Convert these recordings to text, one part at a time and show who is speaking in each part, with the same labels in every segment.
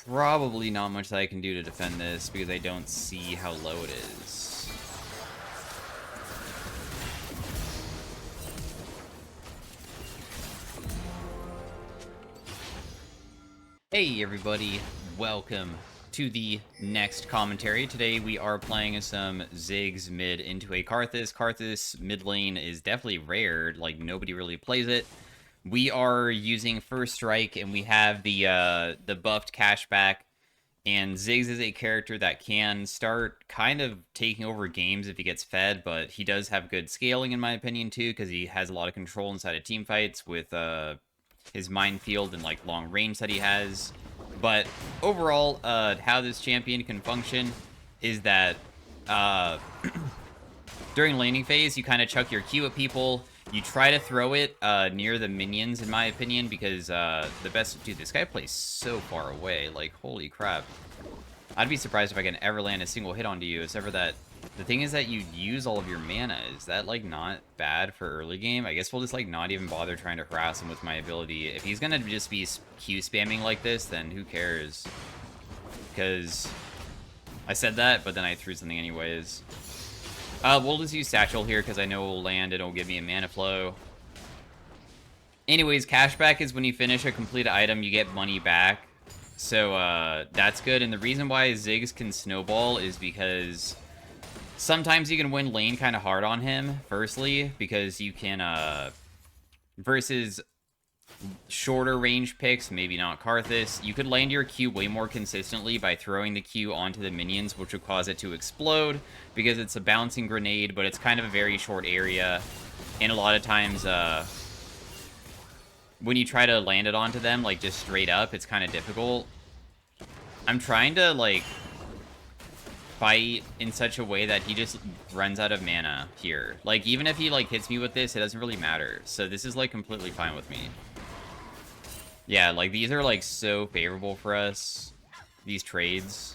Speaker 1: probably not much that I can do to defend this because I don't see how low it is. Hey everybody, welcome to the next commentary. Today we are playing some Ziggs Mid into a Karthus. Karthus mid lane is definitely rare, like nobody really plays it. We are using First Strike and we have the buffed cashback. And Ziggs is a character that can start kind of taking over games if he gets fed, but he does have good scaling in my opinion too, because he has a lot of control inside of team fights with his minefield and like long range that he has. But overall, how this champion can function is that during laning phase, you kind of chuck your Q at people. You try to throw it near the minions, in my opinion, because the best... Dude, this guy plays so far away. Like, holy crap. I'd be surprised if I can ever land a single hit onto you, except for that... The thing is that you use all of your mana. Is that, like, not bad for early game? I guess we'll just, like, not even bother trying to harass him with my ability. If he's gonna just be Q spamming like this, then who cares? Because I said that, but then I threw something anyways. We'll just use Satchel here because I know it'll land and it'll give me a mana flow. Anyways, cashback is when you finish a complete item, you get money back. So, that's good. And the reason why Ziggs can snowball is because sometimes you can win lane kind of hard on him, firstly, because you can, versus shorter range picks, maybe not Karthus, you could land your Q way more consistently by throwing the Q onto the minions, which would cause it to explode, because it's a bouncing grenade, but it's kind of a very short area, and a lot of times, when you try to land it onto them, like, just straight up, it's kind of difficult. I'm trying to, like, fight in such a way that he just runs out of mana here. Like, even if he, like, hits me with this, it doesn't really matter. So this is, like, completely fine with me. Yeah, like, these are, like, so favorable for us. These trades.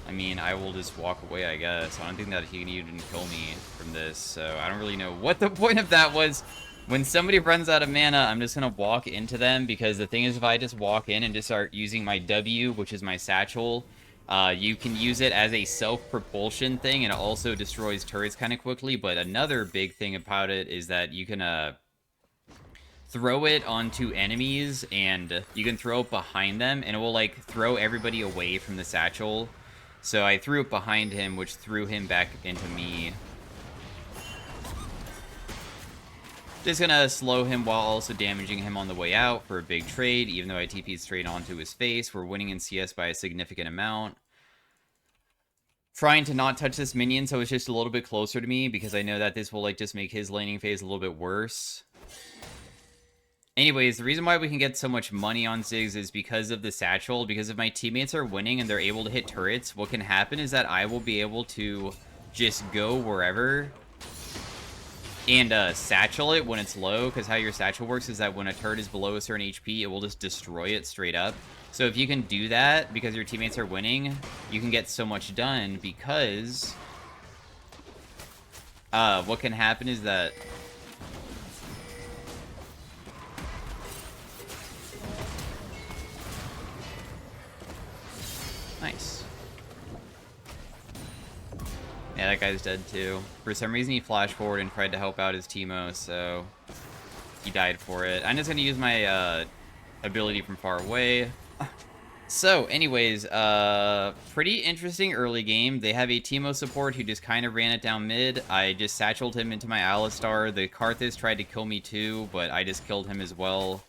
Speaker 1: I mean, I will just walk away, I guess. I don't think that he can even kill me from this, so I don't really know what the point of that was. When somebody runs out of mana, I'm just gonna walk into them, because the thing is, if I just walk in and just start using my W, which is my satchel, you can use it as a self-propulsion thing, and it also destroys turrets kind of quickly, but another big thing about it is that you can, throw it onto enemies, and you can throw it behind them, and it will, like, throw everybody away from the satchel. So I threw it behind him, which threw him back into me. Just gonna slow him while also damaging him on the way out for a big trade, even though I TP'd straight onto his face. We're winning in CS by a significant amount. Trying to not touch this minion so it's just a little bit closer to me, because I know that this will, like, just make his laning phase a little bit worse. Anyways, the reason why we can get so much money on Ziggs is because of the satchel. Because if my teammates are winning and they're able to hit turrets, what can happen is that I will be able to just go wherever and satchel it when it's low, because how your satchel works is that when a turret is below a certain HP, it will just destroy it straight up. So if you can do that because your teammates are winning, you can get so much done, because what can happen is that nice. Yeah, that guy's dead too. For some reason, he flashed forward and tried to help out his teamo, so he died for it. I'm just gonna use my ability from far away. So, anyways, pretty interesting early game. They have a teamo support who just kind of ran it down mid. I just satcheled him into my Alistar. The Karthus tried to kill me too, but I just killed him as well.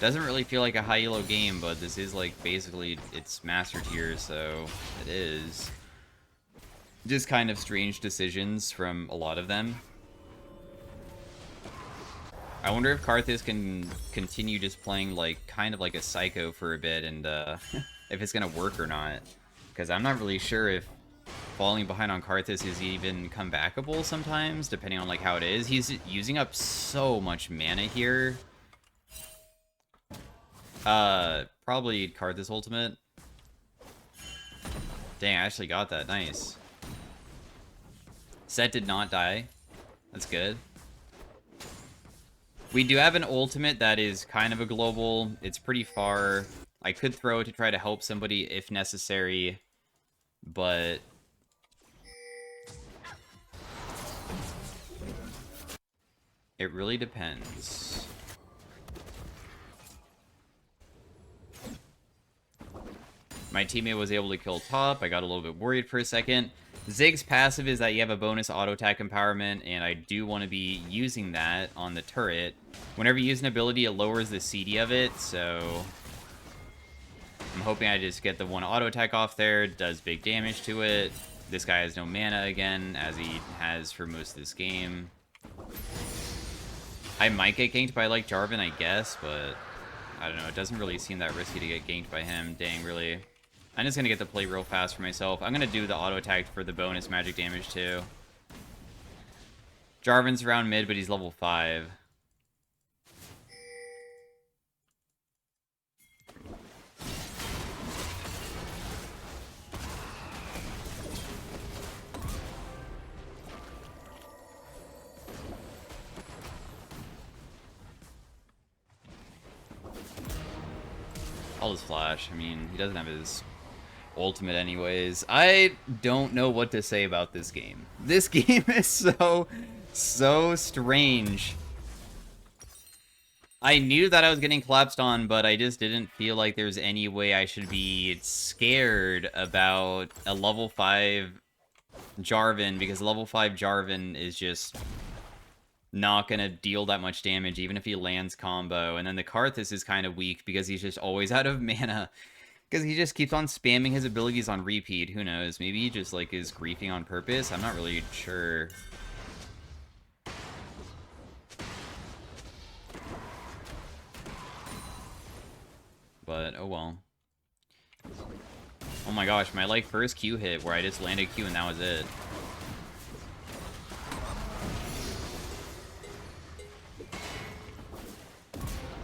Speaker 1: Doesn't really feel like a high elo game, but this is, like, basically it's master tier, so it is. Just kind of strange decisions from a lot of them. I wonder if Karthus can continue just playing, like, kind of like a psycho for a bit, and if it's gonna work or not. Because I'm not really sure if falling behind on Karthus is even comebackable sometimes, depending on, like, how it is. He's using up so much mana here. Probably Karthus ultimate. Dang, I actually got that. Nice. Set did not die. That's good. We do have an ultimate that is kind of a global. It's pretty far. I could throw it to try to help somebody if necessary, but it really depends. My teammate was able to kill top. I got a little bit worried for a second. Ziggs' passive is that you have a bonus auto attack empowerment, and I do want to be using that on the turret. Whenever you use an ability, it lowers the CD of it, so I'm hoping I just get the one auto attack off there. It does big damage to it. This guy has no mana again, as he has for most of this game. I might get ganked by, like, Jarvan, I guess, but I don't know. It doesn't really seem that risky to get ganked by him. Dang, really. I'm just going to get the play real fast for myself. I'm going to do the auto attack for the bonus magic damage, too. Jarvan's around mid, but he's level 5. All his flash. I mean, he doesn't have his ultimate anyways. I don't know what to say about this game. This game is so strange. I knew that I was getting collapsed on, but I just didn't feel like there's any way I should be scared about a level 5 Jarvan, because level 5 Jarvan is just not gonna deal that much damage, even if he lands combo. And then the Karthus is kind of weak because he's just always out of mana. Because he just keeps on spamming his abilities on repeat. Who knows? Maybe he just, like, is griefing on purpose? I'm not really sure. But, oh well. Oh my gosh, my, like, first Q hit where I just landed Q and that was it.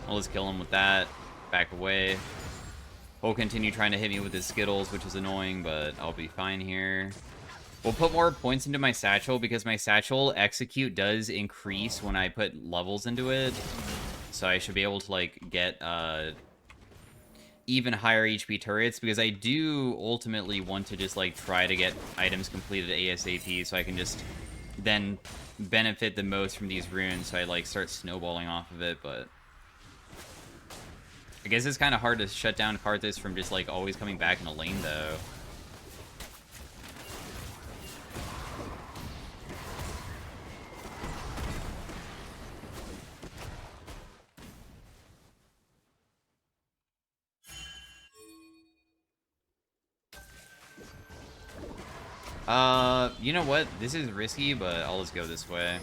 Speaker 1: I'll just kill him with that. Back away. He'll continue trying to hit me with his Skittles, which is annoying, but I'll be fine here. We'll put more points into my satchel, because my satchel execute does increase when I put levels into it. So I should be able to, like, get even higher HP turrets, because I do ultimately want to just, like, try to get items completed ASAP, so I can just then benefit the most from these runes, so I, like, start snowballing off of it, but I guess it's kind of hard to shut down Karthus from just, like, always coming back in a lane, though. You know what? This is risky, but I'll just go this way.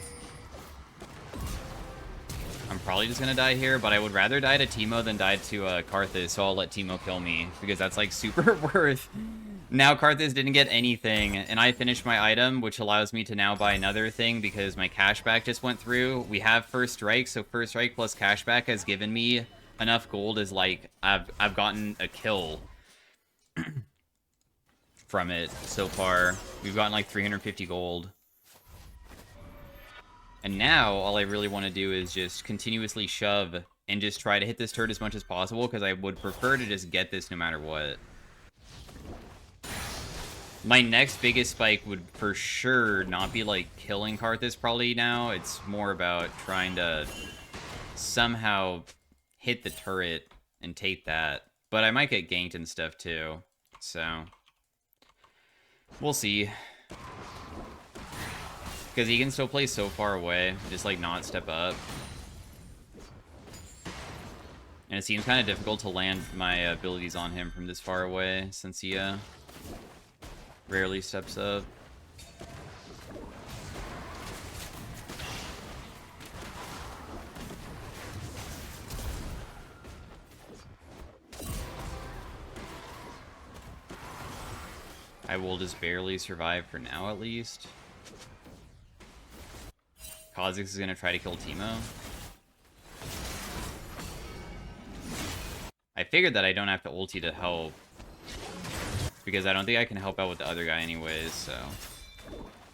Speaker 1: I'm probably just gonna die here, but I would rather die to Teemo than die to Karthus, so I'll let Teemo kill me, because that's, like, super worth. Now Karthus didn't get anything, and I finished my item, which allows me to now buy another thing, because my cashback just went through. We have First Strike, so First Strike plus cashback has given me enough gold as, like, I've gotten a kill from it so far. We've gotten, like, 350 gold. And now, all I really want to do is just continuously shove and just try to hit this turret as much as possible, because I would prefer to just get this no matter what. My next biggest spike would for sure not be, like, killing Karthus probably now. It's more about trying to somehow hit the turret and take that. But I might get ganked and stuff too, so we'll see. Because he can still play so far away, just, like, not step up. And it seems kind of difficult to land my abilities on him from this far away, since he rarely steps up. I will just barely survive for now, at least. Kha'Zix is going to try to kill Teemo. I figured that I don't have to ulti to help, because I don't think I can help out with the other guy anyways, so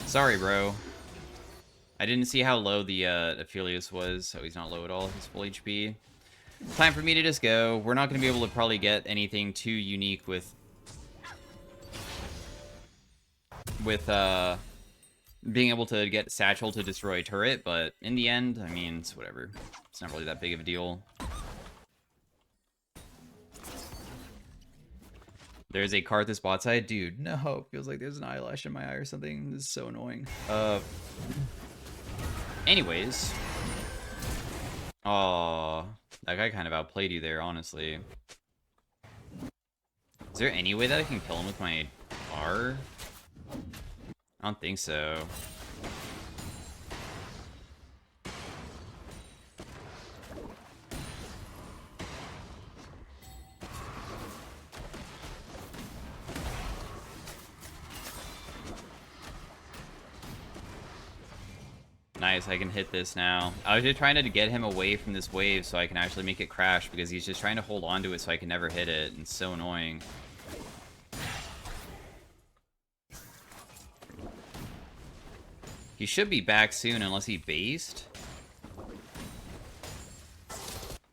Speaker 1: sorry, bro. I didn't see how low the Aphelios was, so he's not low at all. He's full HP. Time for me to just go. We're not going to be able to probably get anything too unique with being able to get Satchel to destroy a turret, but in the end, I mean, it's whatever. It's not really that big of a deal. There's a Karthus bot side. Dude, no. Feels like there's an eyelash in my eye or something. This is so annoying. Anyways. Oh, that guy kind of outplayed you there, honestly. Is there any way that I can kill him with my R? I don't think so. Nice, I can hit this now. I was just trying to get him away from this wave so I can actually make it crash because he's just trying to hold on to it so I can never hit it. And it's so annoying. He should be back soon unless he based.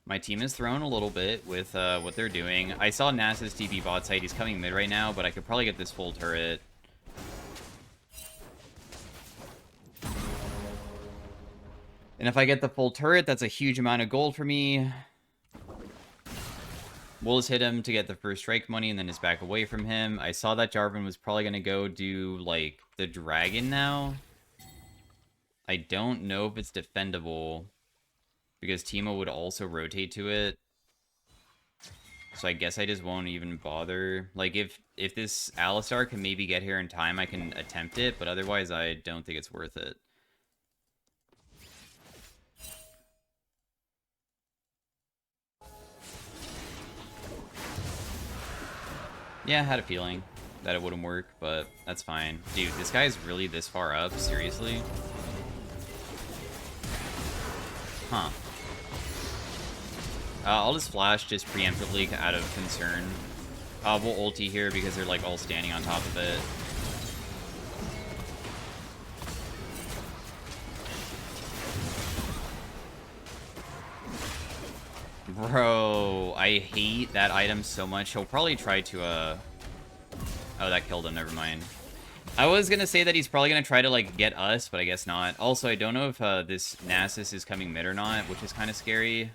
Speaker 1: My team is thrown a little bit with what they're doing. I saw Nasa's TP bot side. He's coming mid right now, but I could probably get this full turret. And if I get the full turret, that's a huge amount of gold for me. We'll just hit him to get the first strike money and then just back away from him. I saw that Jarvan was probably going to go do, like, the dragon now. I don't know if it's defendable because Teemo would also rotate to it. So I guess I just won't even bother. Like, if this Alistar can maybe get here in time, I can attempt it. But otherwise, I don't think it's worth it. Yeah, I had a feeling that it wouldn't work, but that's fine. Dude, this guy is really this far up? Seriously? Huh. I'll just flash just preemptively out of concern. We'll ulti here because they're like all standing on top of it. Bro, I hate that item so much. He'll probably try to, Oh, that killed him. Never mind. I was gonna say that he's probably gonna try to, like, get us, but I guess not. Also, I don't know if, this Nasus is coming mid or not, which is kind of scary.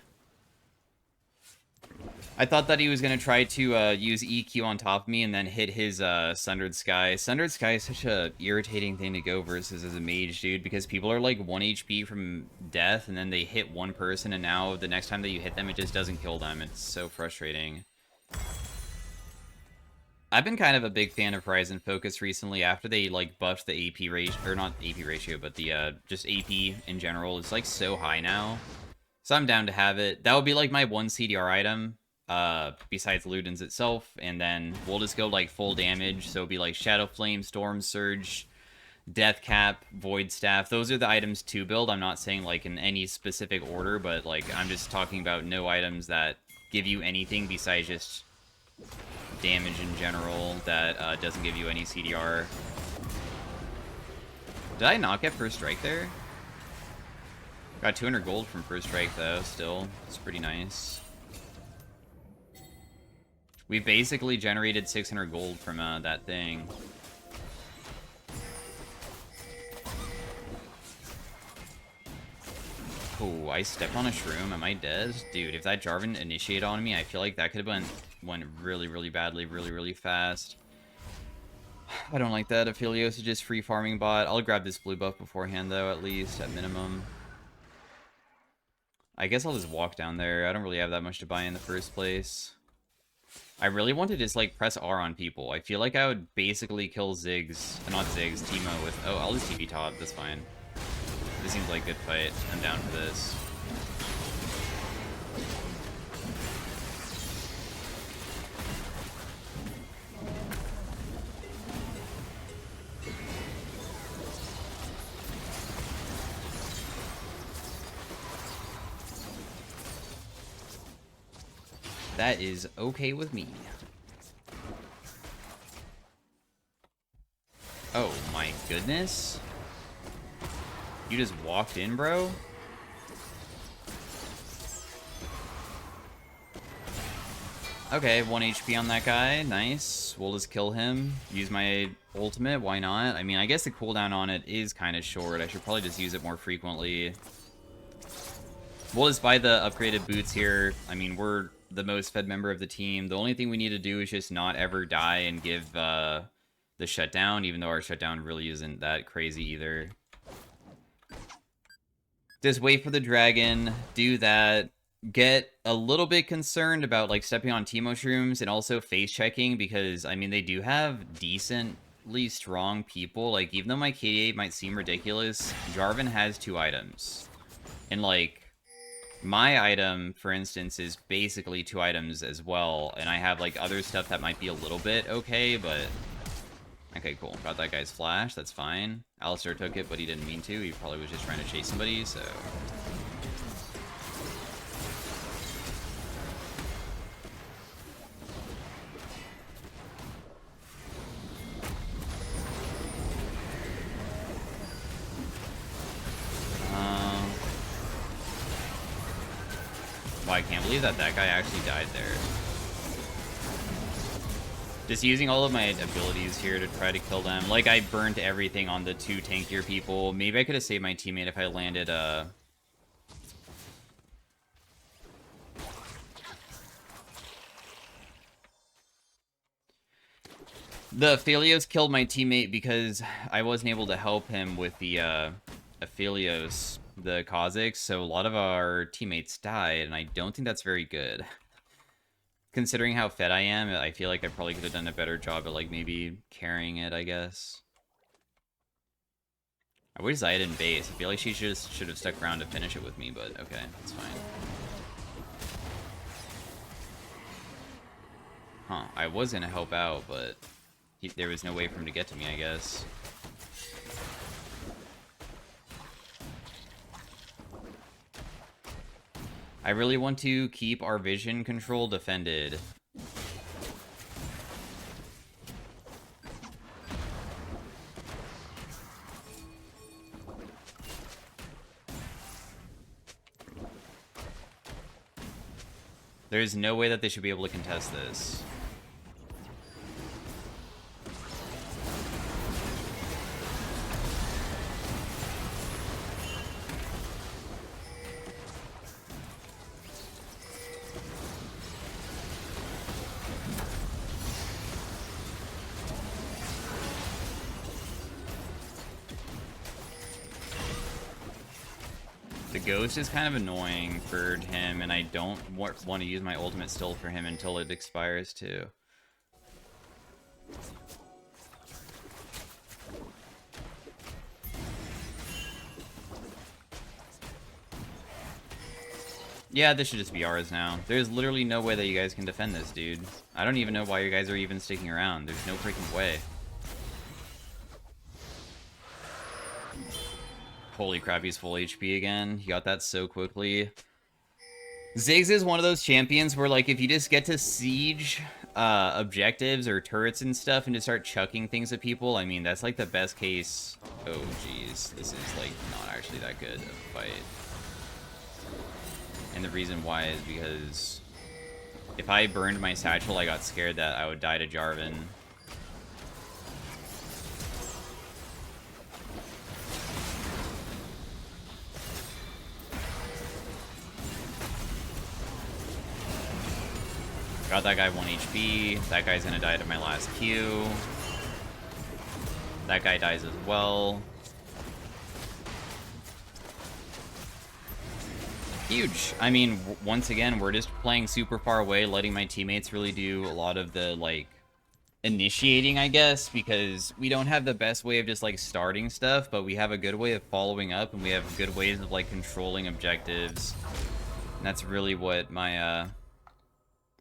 Speaker 1: I thought that he was gonna try to, use EQ on top of me and then hit his, Sundered Sky. Sundered Sky is such a irritating thing to go versus as a mage, dude, because people are, like, 1 HP from death, and then they hit one person, and now the next time that you hit them, it just doesn't kill them. It's so frustrating. I've been kind of a big fan of Horizon Focus recently after they, like, buffed the AP ratio, or not AP ratio, but the, just AP in general. It's, like, so high now. So I'm down to have it. That would be, like, my one CDR item. Besides Luden's itself, and then we'll just go like full damage, so it'll be like Shadow Flame, Storm Surge, Death Cap, Void Staff. Those are the items to build. I'm not saying like in any specific order, but like I'm just talking about no items that give you anything besides just damage in general that doesn't give you any CDR. Did I not get first strike there? Got 200 gold from first strike though, still. It's pretty nice. We basically generated 600 gold from that thing. Oh, I stepped on a shroom. Am I dead? Dude, if that Jarvan initiated on me, I feel like that could have went really, really badly, really, really fast. I don't like that. Aphelios is just free farming bot. I'll grab this blue buff beforehand, though, at least, at minimum. I guess I'll just walk down there. I don't really have that much to buy in the first place. I really want to just, like, press R on people. I feel like I would basically kill Ziggs, not Ziggs, Teemo with... Oh, I'll just TP top, that's fine. This seems like a good fight. I'm down for this. That is okay with me. Oh my goodness. You just walked in, bro? Okay, 1 HP on that guy. Nice. We'll just kill him. Use my ultimate. Why not? I mean, I guess the cooldown on it is kind of short. I should probably just use it more frequently. We'll just buy the upgraded boots here. I mean, we're the most fed member of the team. The only thing we need to do is just not ever die and give the shutdown, even though our shutdown really isn't that crazy either. Just wait for the dragon, do that, get a little bit concerned about like stepping on Teemo shrooms and also face checking because I mean they do have decently strong people. Like even though my KDA might seem ridiculous, Jarvan has 2 items. And like my item, for instance, is basically 2 items as well, and I have like other stuff that might be a little bit okay, but okay, cool. Got that guy's flash. That's fine. Alistair took it, but he didn't mean to. He probably was just trying to chase somebody, so... Well, I can't believe that guy actually died there. Just using all of my abilities here to try to kill them. Like, I burnt everything on the 2 tankier people. Maybe I could have saved my teammate if I landed, The Aphelios killed my teammate because I wasn't able to help him with the, Aphelios, the Kha'Zix, so a lot of our teammates died, and I don't think that's very good. Considering how fed I am, I feel like I probably could have done a better job at, like, maybe carrying it, I guess. I wish Zaya didn't base. I feel like she should have stuck around to finish it with me, but okay, that's fine. Huh, I was gonna help out, but there was no way for him to get to me, I guess. I really want to keep our vision control defended. There's no way that they should be able to contest this. The ghost is kind of annoying for him, and I don't want to use my ultimate still for him until it expires too. Yeah, this should just be ours now. There's literally no way that you guys can defend this, dude. I don't even know why you guys are even sticking around. There's no freaking way. Holy crap, he's full HP again. He got that so quickly. Ziggs is one of those champions where, like, if you just get to siege objectives or turrets and stuff and just start chucking things at people, I mean, that's, like, the best case. Oh, jeez. This is, like, not actually that good of a fight. And the reason why is because if I burned my satchel, I got scared that I would die to Jarvan. Got that guy 1 HP. That guy's gonna die to my last Q. That guy dies as well. Huge. I mean, once again, we're just playing super far away, letting my teammates really do a lot of the, like, initiating, I guess, because we don't have the best way of just, like, starting stuff, but we have a good way of following up, and we have good ways of, like, controlling objectives. And that's really what my,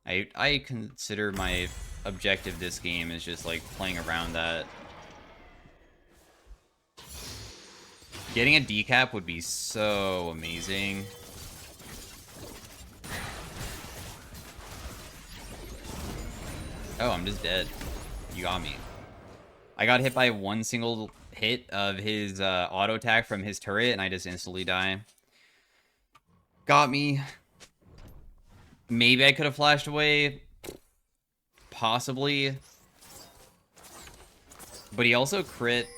Speaker 1: I consider my objective this game is just, like, playing around that. Getting a decap would be so amazing. Oh, I'm just dead. You got me. I got hit by one single hit of his auto attack from his turret, and I just instantly die. Got me. Maybe I could have flashed away. Possibly. But he also crit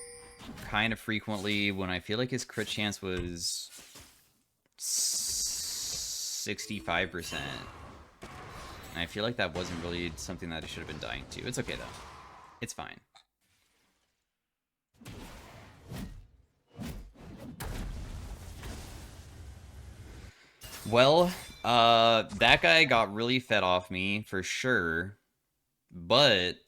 Speaker 1: kind of frequently when I feel like his crit chance was 65%. And I feel like that wasn't really something that I should have been dying to. It's okay, though. It's fine. Well, that guy got really fed off me, for sure. But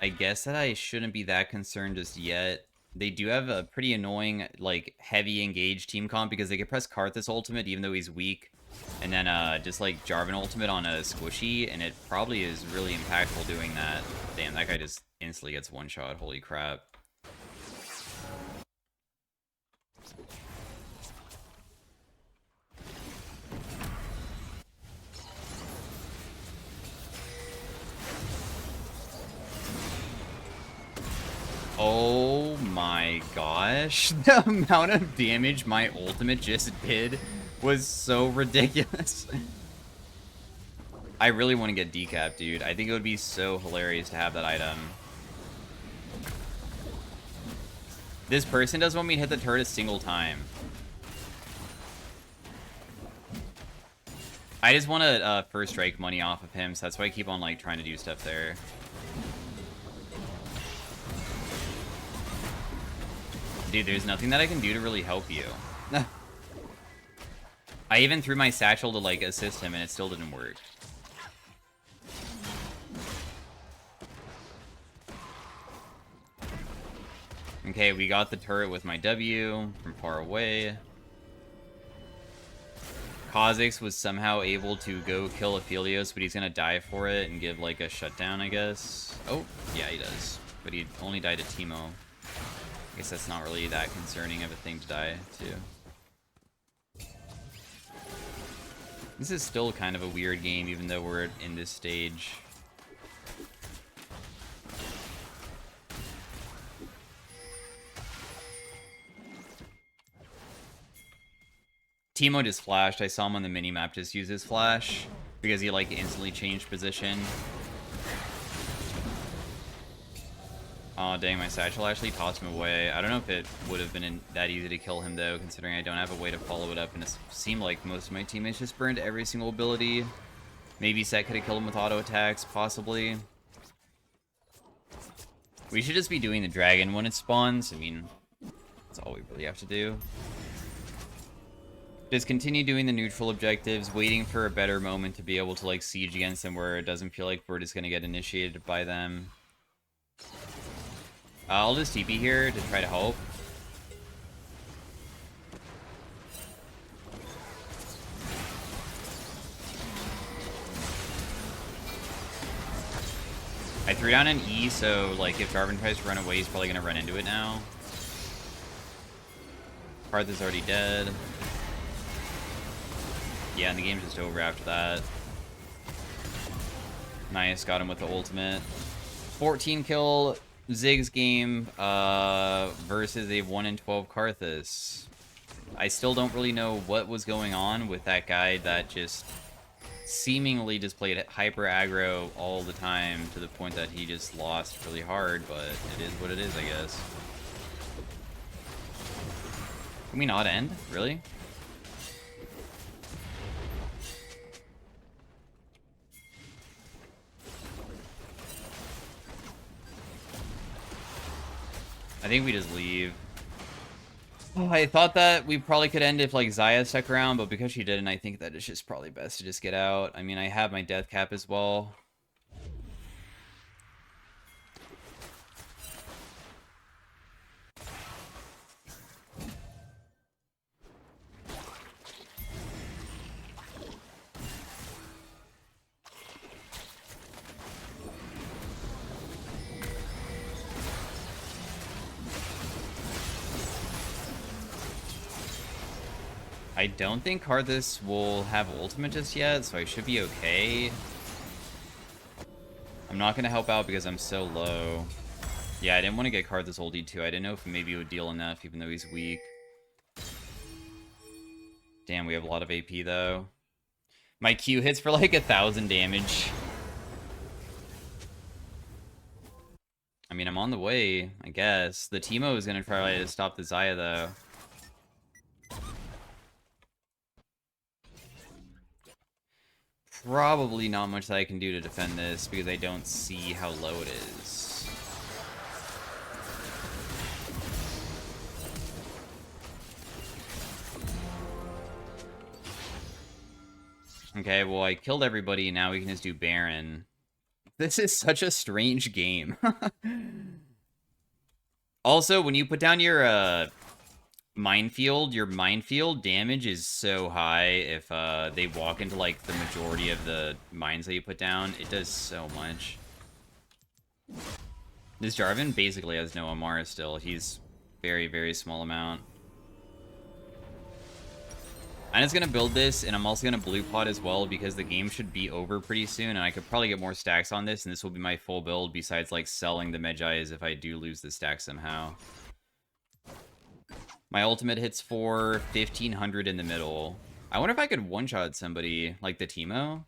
Speaker 1: I guess that I shouldn't be that concerned just yet. They do have a pretty annoying, like, heavy engaged team comp because they can press Karthus ultimate even though he's weak. And then just like Jarvan ultimate on a squishy, and it probably is really impactful doing that. Damn, that guy just instantly gets one shot. Holy crap. Oh my gosh. The amount of damage my ultimate just did was so ridiculous. I really want to get decapped, dude. I think it would be so hilarious to have that item. This person doesn't want me to hit the turret a single time. I just want to first strike money off of him, so that's why I keep on like trying to do stuff there. Dude, there's nothing that I can do to really help you. I even threw my satchel to like assist him and it still didn't work. Okay, we got the turret with my W from far away. Kha'Zix was somehow able to go kill Aphelios, but he's gonna die for it and give like a shutdown, I guess. Oh, yeah, he does. But he only died to Teemo. I guess that's not really that concerning of a thing to die to. This is still kind of a weird game, even though we're in this stage. Teemo just flashed. I saw him on the minimap just use his flash because he like instantly changed position. Oh dang, my satchel actually tossed him away. I don't know if it would have been that easy to kill him though, considering I don't have a way to follow it up, and it seemed like most of my teammates just burned every single ability. Maybe Set could have killed him with auto attacks, possibly. We should just be doing the dragon when it spawns. I mean, that's all we really have to do. Just continue doing the neutral objectives, waiting for a better moment to be able to like siege against them where it doesn't feel like we're just gonna get initiated by them. I'll just TP here to try to help. I threw down an E, so like if Jarvan tries to run away, he's probably gonna run into it now. Karth is already dead. Yeah, and the game's just over after that. Nice, got him with the ultimate. 14 kill Ziggs game versus a 1 in 12 Karthus. I still don't really know what was going on with that guy that just seemingly just played hyper aggro all the time to the point that he just lost really hard, but it is what it is, I guess. Can we not end? Really? I think we just leave. Oh, I thought that we probably could end if like Xayah stuck around, but because she didn't, I think that it's just probably best to just get out. I mean, I have my death cap as well. I don't think Karthus will have ultimate just yet, so I should be okay. I'm not going to help out because I'm so low. Yeah, I didn't want to get Karthus ulti too. I didn't know if maybe it would deal enough, even though he's weak. Damn, we have a lot of AP, though. My Q hits for like 1,000 damage. I mean, I'm on the way, I guess. The Teemo is going to try to stop the Xayah, though. Probably not much that I can do to defend this, because I don't see how low it is. Okay, well, I killed everybody, now we can just do Baron. This is such a strange game. Also, when you put down your minefield, your minefield damage is so high if they walk into like the majority of the mines that you put down. It does so much. This Jarvan basically has no MR still. He's very, very small amount. I'm just gonna build this, and I'm also gonna blue pot as well, because the game should be over pretty soon, and I could probably get more stacks on this, and this will be my full build, besides, like, selling the Medjais if I do lose the stack somehow. My ultimate hits for 1,500 in the middle. I wonder if I could one-shot somebody, like the Teemo?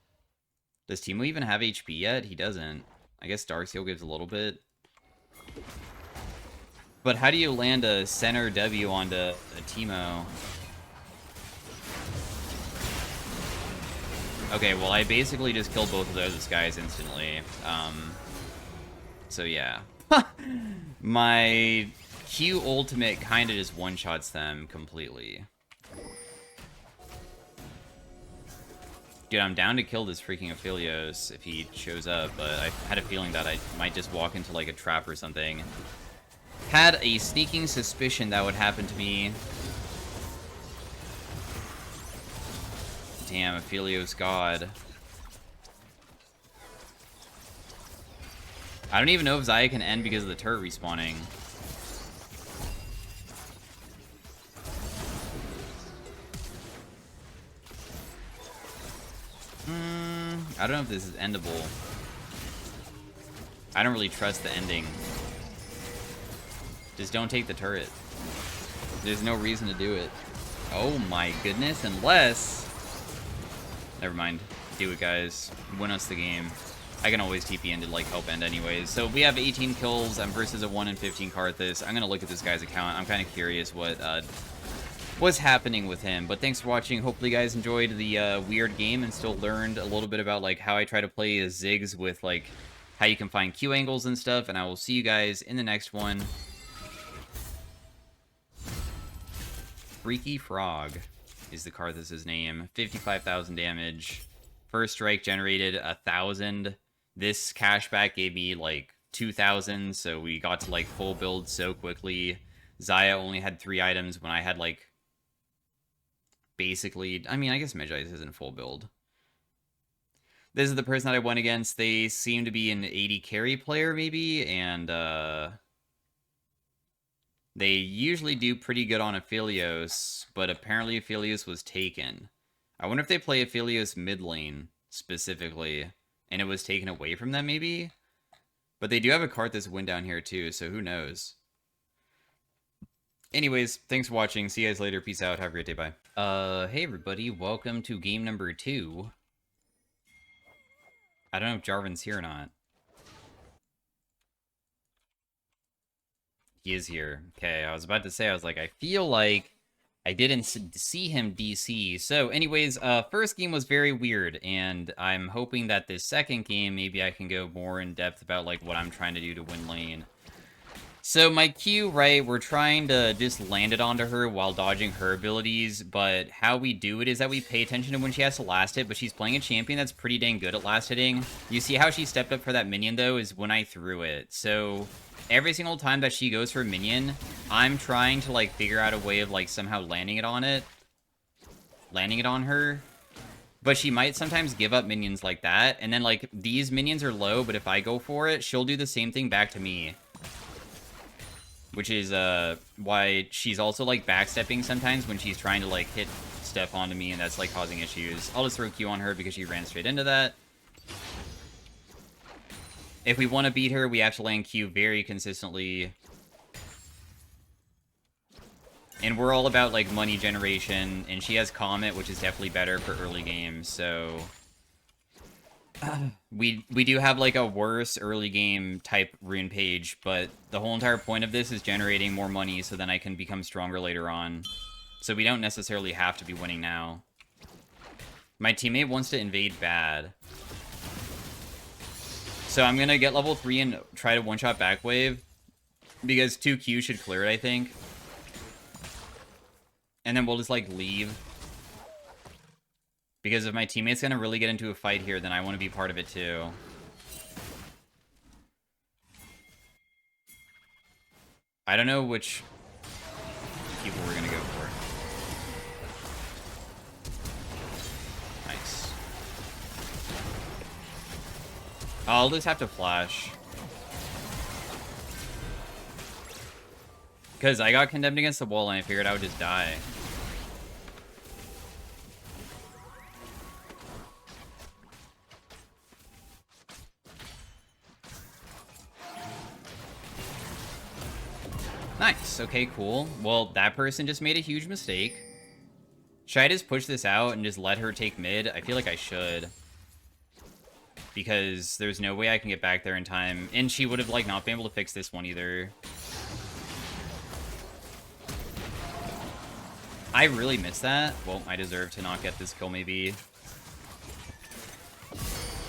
Speaker 1: Does Teemo even have HP yet? He doesn't. I guess Darkseal gives a little bit. But how do you land a center W onto a Teemo? Okay, well, I basically just killed both of those guys instantly. So yeah. My Q ultimate kind of just one-shots them completely. Dude, I'm down to kill this freaking Aphelios if he shows up, but I had a feeling that I might just walk into, like, a trap or something. Had a sneaking suspicion that would happen to me. Damn, Aphelios God. I don't even know if Xayah can end because of the turret respawning. I don't know if this is endable. I don't really trust the ending. Just don't take the turret. There's no reason to do it. Oh my goodness, unless... Never mind. Do it, guys. Win us the game. I can always TP in to, like, help end anyways. So we have 18 kills. I'm versus a 1 in 15 Karthus. I'm gonna look at this guy's account. I'm kind of curious what's happening with him. But thanks for watching. Hopefully you guys enjoyed the weird game and still learned a little bit about, like, how I try to play as Ziggs with, like, how you can find Q angles and stuff. And I will see you guys in the next one. Freaky Frog is the Karthus' name. 55,000 damage. First strike generated 1,000. This cashback gave me like 2,000, so we got to like full build so quickly. Xayah only had 3 items when I had like basically, I mean, I guess Medjais isn't full build. This is the person that I went against. They seem to be an 80 carry player maybe, and they usually do pretty good on Aphelios, but apparently Aphelios was taken. I wonder if they play Aphelios mid lane, specifically, and it was taken away from them, maybe? But they do have a Karthus win down here, too, so who knows? Anyways, thanks for watching. See you guys later. Peace out. Have a great day. Bye. Hey, everybody. Welcome to game number 2. I don't know if Jarvan's here or not. He is here. Okay, I was about to say, I was like, I feel like I didn't see him DC. So anyways, first game was very weird, and I'm hoping that this second game, maybe I can go more in depth about like what I'm trying to do to win lane. So my Q, right, we're trying to just land it onto her while dodging her abilities, but how we do it is that we pay attention to when she has to last hit, but she's playing a champion that's pretty dang good at last hitting. You see how she stepped up for that minion, though, is when I threw it. So every single time that she goes for a minion, I'm trying to, like, figure out a way of, like, somehow landing it on her. But she might sometimes give up minions like that, and then, like, these minions are low, but if I go for it, she'll do the same thing back to me. Which is, why she's also, like, backstepping sometimes when she's trying to, like, hit stuff onto me, and that's, like, causing issues. I'll just throw Q on her because she ran straight into that. If we want to beat her, we have to land Q very consistently. And we're all about, like, money generation, and she has Comet, which is definitely better for early games, so... we do have, like, a worse early game type rune page, but the whole entire point of this is generating more money so then I can become stronger later on. So we don't necessarily have to be winning now. My teammate wants to invade bad. So I'm gonna get level 3 and try to one-shot back wave, because 2Q should clear it, I think. And then we'll just, like, leave. Because if my teammate's gonna really get into a fight here, then I want to be part of it, too. I don't know which people we're gonna go for. Nice. I'll just have to flash. Because I got condemned against the wall and I figured I would just die. Nice. Okay, cool. Well, that person just made a huge mistake. Should I just push this out and just let her take mid? I feel like I should. Because there's no way I can get back there in time. And she would have, like, not been able to fix this one either. I really missed that. Well, I deserve to not get this kill, maybe.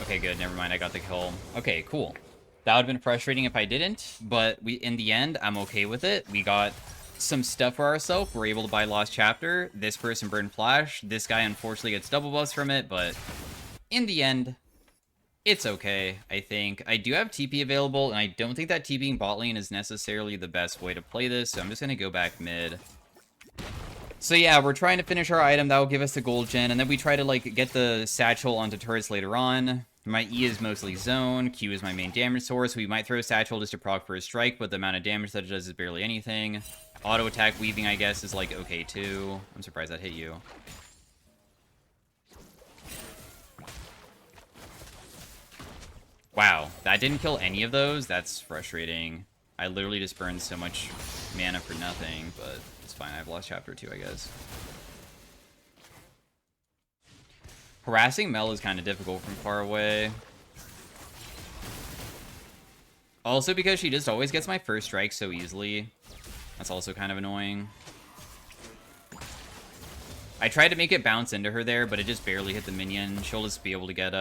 Speaker 1: Okay, good. Never mind. I got the kill. Okay, cool. That would have been frustrating if I didn't, but in the end, I'm okay with it. We got some stuff for ourselves. We're able to buy Lost Chapter. This person burned Flash. This guy, unfortunately, gets double buffs from it, but in the end, it's okay, I think. I do have TP available, and I don't think that TPing bot lane is necessarily the best way to play this, so I'm just going to go back mid. So yeah, we're trying to finish our item. That will give us the gold gen, and then we try to, like, get the satchel onto turrets later on. My E is mostly zone. Q is my main damage source. We might throw satchel just to proc for a strike, but the amount of damage that it does is barely anything. Auto attack weaving, I guess, is, like, okay, too. I'm surprised that hit you. Wow, that didn't kill any of those? That's frustrating. I literally just burned so much mana for nothing, but it's fine. I've lost chapter 2, I guess. Harassing Mel is kind of difficult from far away. Also because she just always gets my first strike so easily. That's also kind of annoying. I tried to make it bounce into her there, but it just barely hit the minion. She'll just be able to get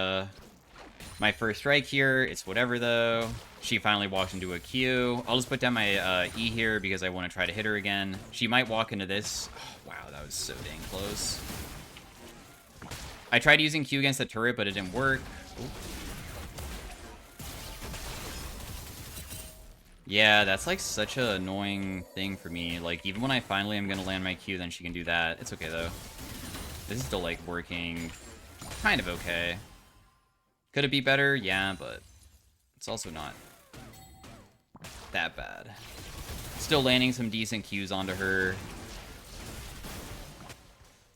Speaker 1: my first strike here. It's whatever, though. She finally walks into a Q. I'll just put down my E here because I want to try to hit her again. She might walk into this. Oh, wow, that was so dang close. I tried using Q against the turret, but it didn't work. Ooh. Yeah, that's like such an annoying thing for me. Like, even when I finally am going to land my Q, then she can do that. It's okay, though. This is still, like, working kind of okay. Could it be better? Yeah, but it's also not that bad. Still landing some decent Qs onto her.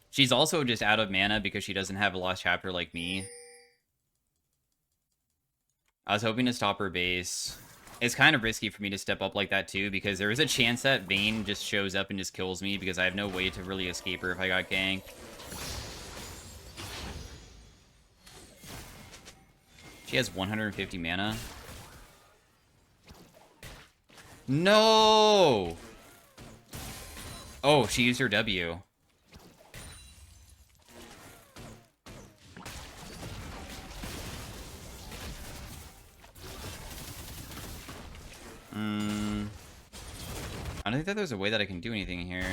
Speaker 1: She's also just out of mana because she doesn't have a Lost Chapter like me. I was hoping to stop her base. It's kind of risky for me to step up like that too, because there is a chance that Vayne just shows up and just kills me because I have no way to really escape her if I got ganked. She has 150 mana. No! Oh, she used her W. I don't think that there's a way that I can do anything here.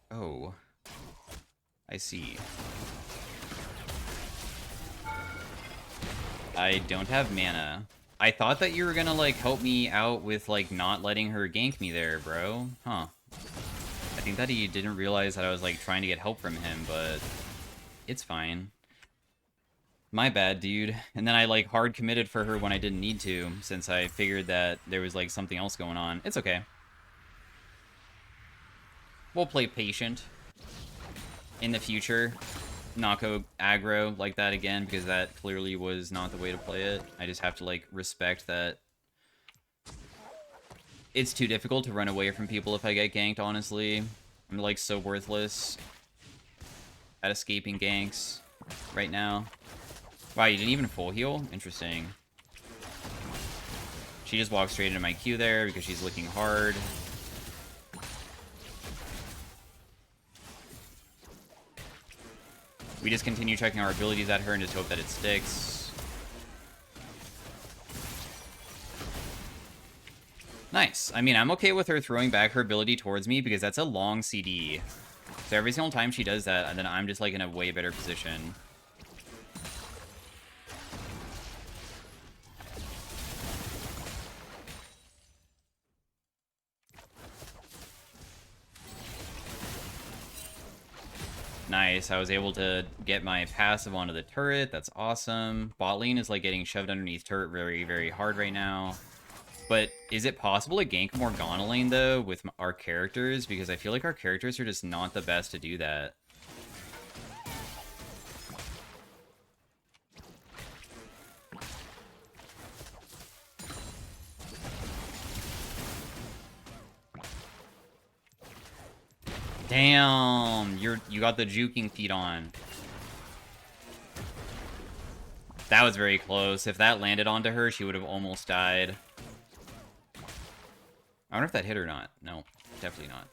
Speaker 1: Oh. I see. I don't have mana. I thought that you were gonna, like, help me out with, like, not letting her gank me there, bro. Huh. I think that he didn't realize that I was, like, trying to get help from him, but it's fine. My bad, dude. And then I, like, hard committed for her when I didn't need to, since I figured that there was, like, something else going on. It's okay. We'll play patient in the future. Not go aggro like that again, because that clearly was not the way to play it. I just have to, like, respect that it's too difficult to run away from people if I get ganked, honestly. I'm, like, so worthless at escaping ganks right now. Wow, you didn't even full heal? Interesting. She just walked straight into my Q there because she's looking hard. We just continue checking our abilities at her and just hope that it sticks. Nice. I mean, I'm okay with her throwing back her ability towards me because that's a long CD. So every single time she does that, then I'm just, like, in a way better position. Nice. I was able to get my passive onto the turret. That's awesome. Bot lane is, like, getting shoved underneath turret very, very hard right now. But is it possible to gank Morgana lane, though, with our characters? Because I feel like our characters are just not the best to do that. Damn! You got the juking feat on. That was very close. If that landed onto her, she would have almost died. I wonder if that hit or not. No, definitely not.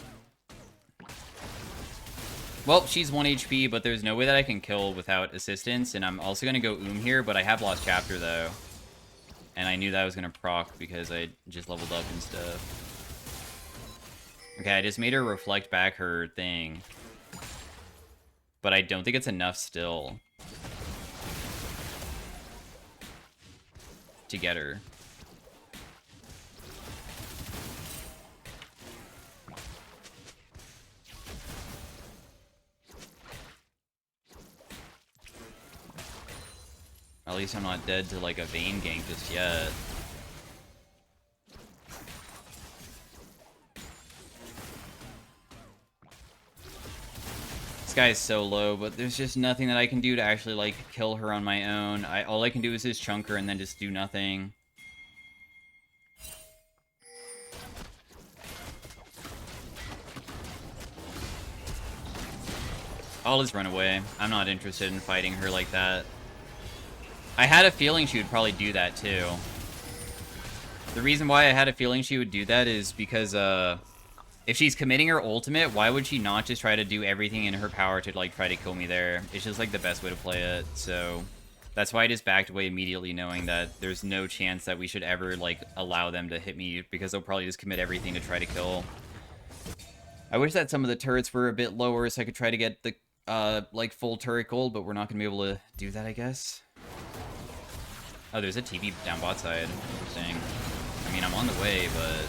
Speaker 1: Well, she's 1 HP, but there's no way that I can kill without assistance, and I'm also going to go here, but I have lost chapter, though. And I knew that I was going to proc because I just leveled up and stuff. Okay, I just made her reflect back her thing. But I don't think it's enough still to get her. At least I'm not dead to, like, a Vayne gank just yet. This guy is so low, but there's just nothing that I can do to actually, like, kill her on my own. All I can do is just chunk her and then just do nothing. I'll just run away. I'm not interested in fighting her like that. I had a feeling she would probably do that, too. The reason why I had a feeling she would do that is because, if she's committing her ultimate, why would she not just try to do everything in her power to, like, try to kill me there? It's just, like, the best way to play it, so... That's why I just backed away immediately, knowing that there's no chance that we should ever, like, allow them to hit me, because they'll probably just commit everything to try to kill. I wish that some of the turrets were a bit lower so I could try to get the, like, full turret gold, but we're not going to be able to do that, I guess. Oh, there's a TP down bot side. Interesting. I mean, I'm on the way, but...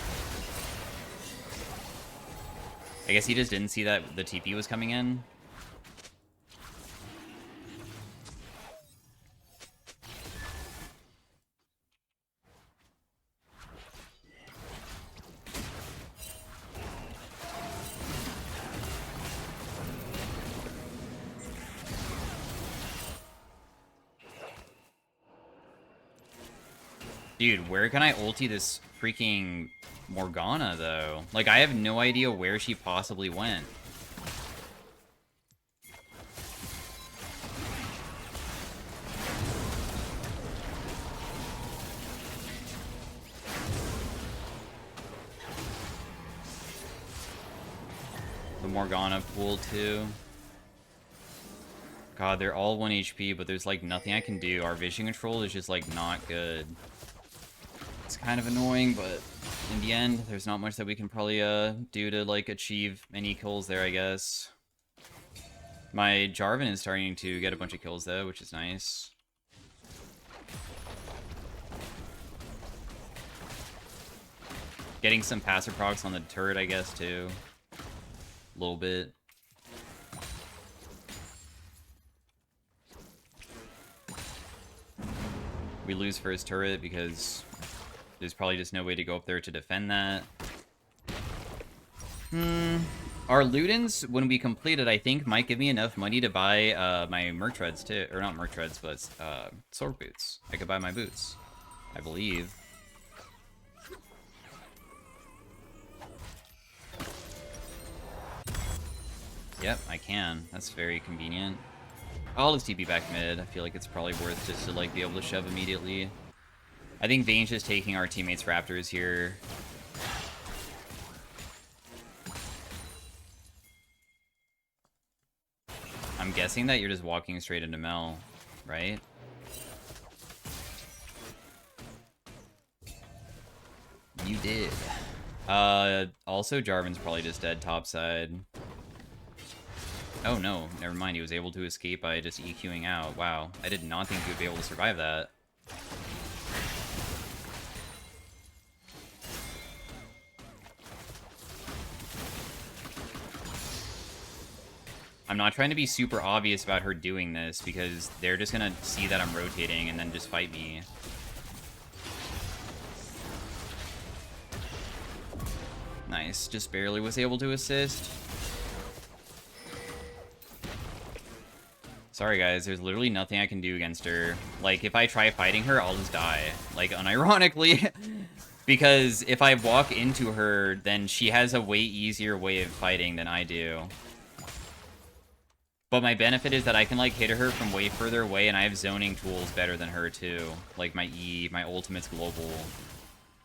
Speaker 1: I guess he just didn't see that the TP was coming in. Dude, where can I ulti this freaking Morgana, though? Like, I have no idea where she possibly went. The Morgana pool, too. God, they're all 1 HP, but there's, like, nothing I can do. Our vision control is just, like, not good. It's kind of annoying, but in the end, there's not much that we can probably do to, like, achieve any kills there, I guess. My Jarvan is starting to get a bunch of kills, though, which is nice. Getting some passive procs on the turret, I guess, too. A little bit. We lose first turret because there's probably just no way to go up there to defend that. Our Ludens, when we complete it, I think might give me enough money to buy my merc treads too. Or not merc treads, but sword boots. I could buy my boots, I believe. Yep, I can. That's very convenient. I'll just TP back mid. I feel like it's probably worth just to like be able to shove immediately. I think Vane's just taking our teammates' Raptors here. I'm guessing that you're just walking straight into Mel, right? You did. Also Jarvan's probably just dead topside. Oh no, never mind, he was able to escape by just EQing out. Wow, I did not think he would be able to survive that. I'm not trying to be super obvious about her doing this, because they're just gonna see that I'm rotating and then just fight me. Nice, just barely was able to assist. Sorry guys, there's literally nothing I can do against her. Like, if I try fighting her, I'll just die. Like, unironically. Because if I walk into her, then she has a way easier way of fighting than I do. But my benefit is that I can, like, hit her from way further away, and I have zoning tools better than her, too. Like, my E, my ultimate's global.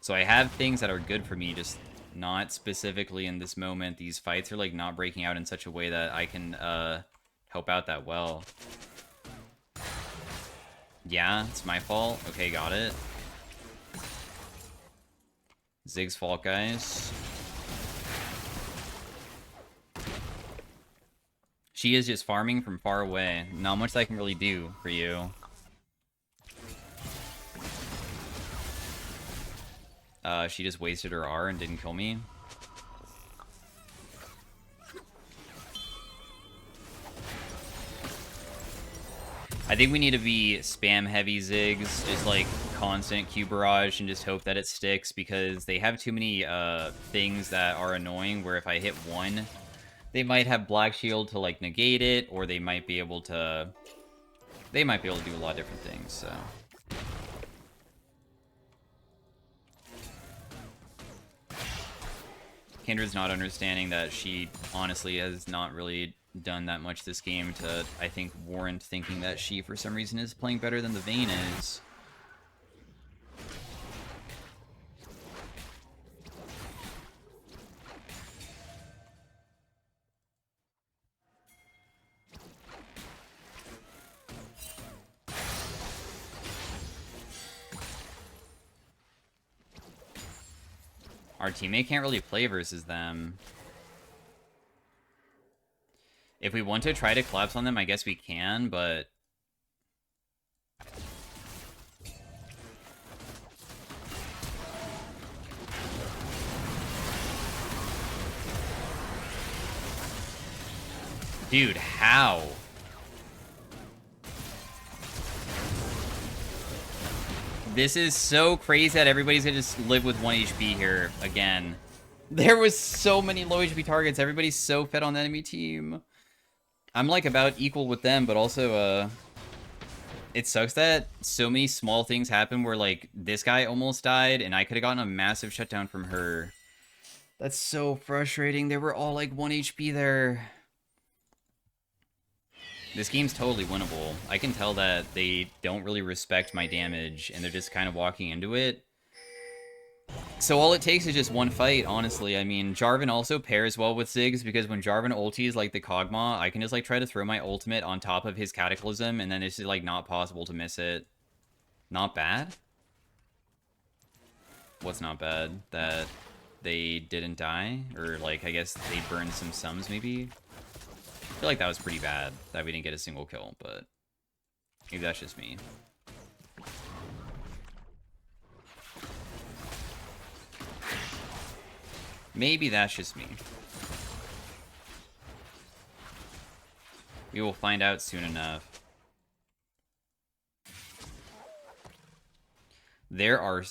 Speaker 1: So I have things that are good for me, just not specifically in this moment. These fights are, like, not breaking out in such a way that I can, help out that well. Yeah, it's my fault. Okay, got it. Ziggs' fault, guys. She is just farming from far away. Not much I can really do for you. She just wasted her R and didn't kill me. I think we need to be spam heavy Ziggs, just like constant Q barrage and just hope that it sticks, because they have too many things that are annoying where if I hit one, they might have Black Shield to like negate it, or they might be able to do a lot of different things, so. Kindred's not understanding that she honestly has not really done that much this game to, I think, warrant thinking that she, for some reason, is playing better than the Vayne is. Our teammate can't really play versus them. If we want to try to collapse on them, I guess we can, but... Dude, how? This is so crazy that everybody's gonna just live with 1 HP here again. There was so many low HP targets. Everybody's so fed on the enemy team. I'm like about equal with them, but also it sucks that so many small things happen where like this guy almost died and I could have gotten a massive shutdown from her. That's so frustrating. They were all like 1 HP there. This game's totally winnable. I can tell that they don't really respect my damage, and they're just kind of walking into it. So all it takes is just one fight, honestly. I mean, Jarvan also pairs well with Ziggs, because when Jarvan ulties like the Kog'Maw, I can just like try to throw my ultimate on top of his Cataclysm, and then it's just like not possible to miss it. Not bad? What's not bad? That they didn't die? Or like, I guess they burned some sums maybe? I feel like that was pretty bad, that we didn't get a single kill, but maybe that's just me. Maybe that's just me. We will find out soon enough.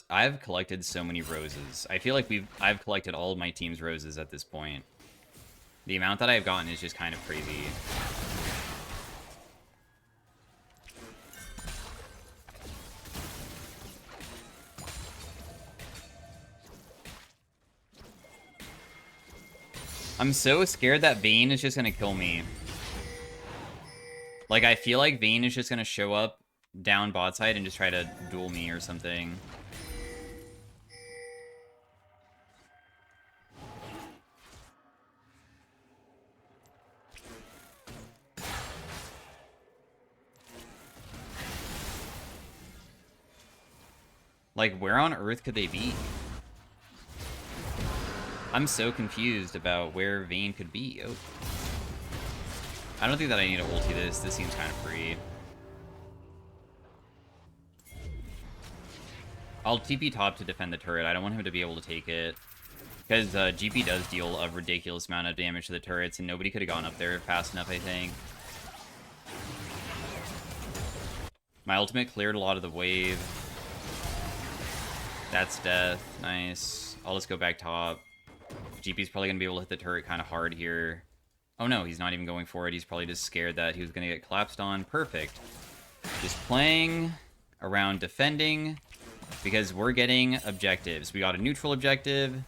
Speaker 1: I've collected so many roses. I feel like I've collected all of my team's roses at this point. The amount that I've gotten is just kind of crazy. I'm so scared that Vayne is just gonna kill me. Like, I feel like Vayne is just gonna show up down bot side and just try to duel me or something. Like, where on earth could they be? I'm so confused about where Vayne could be. Oh. I don't think that I need to ulti this. This seems kind of free. I'll TP top to defend the turret. I don't want him to be able to take it. Because GP does deal a ridiculous amount of damage to the turrets, and nobody could have gone up there fast enough, I think. My ultimate cleared a lot of the wave. That's death. Nice. I'll just go back top. GP's probably going to be able to hit the turret kind of hard here. Oh no, he's not even going for it. He's probably just scared that he was going to get collapsed on. Perfect. Just playing around defending because we're getting objectives. We got a neutral objective.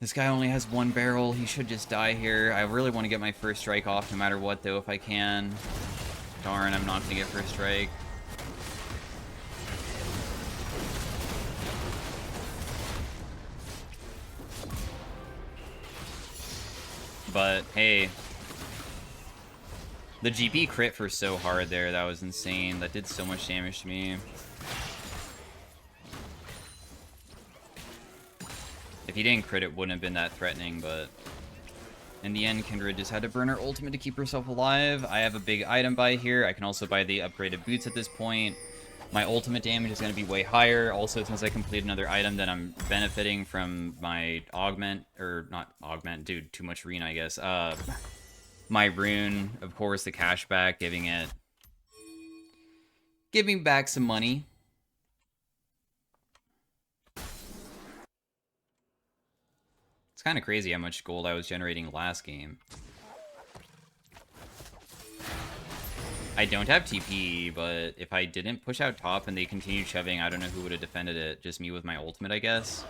Speaker 1: This guy only has one barrel. He should just die here. I really want to get my first strike off no matter what, though, if I can. Darn, I'm not going to get first strike. But, hey. The GP crit for so hard there. That was insane. That did so much damage to me. If he didn't crit, it wouldn't have been that threatening, but in the end, Kindred just had to burn her ultimate to keep herself alive. I have a big item buy here. I can also buy the upgraded boots at this point. My ultimate damage is going to be way higher. Also, since I complete another item, then I'm benefiting from my augment, or not augment, dude, too much rune, I guess. My rune, of course, the cashback, giving back some money. It's kind of crazy how much gold I was generating last game. I don't have TP, but if I didn't push out top and they continued shoving, I don't know who would have defended it. Just me with my ultimate, I guess.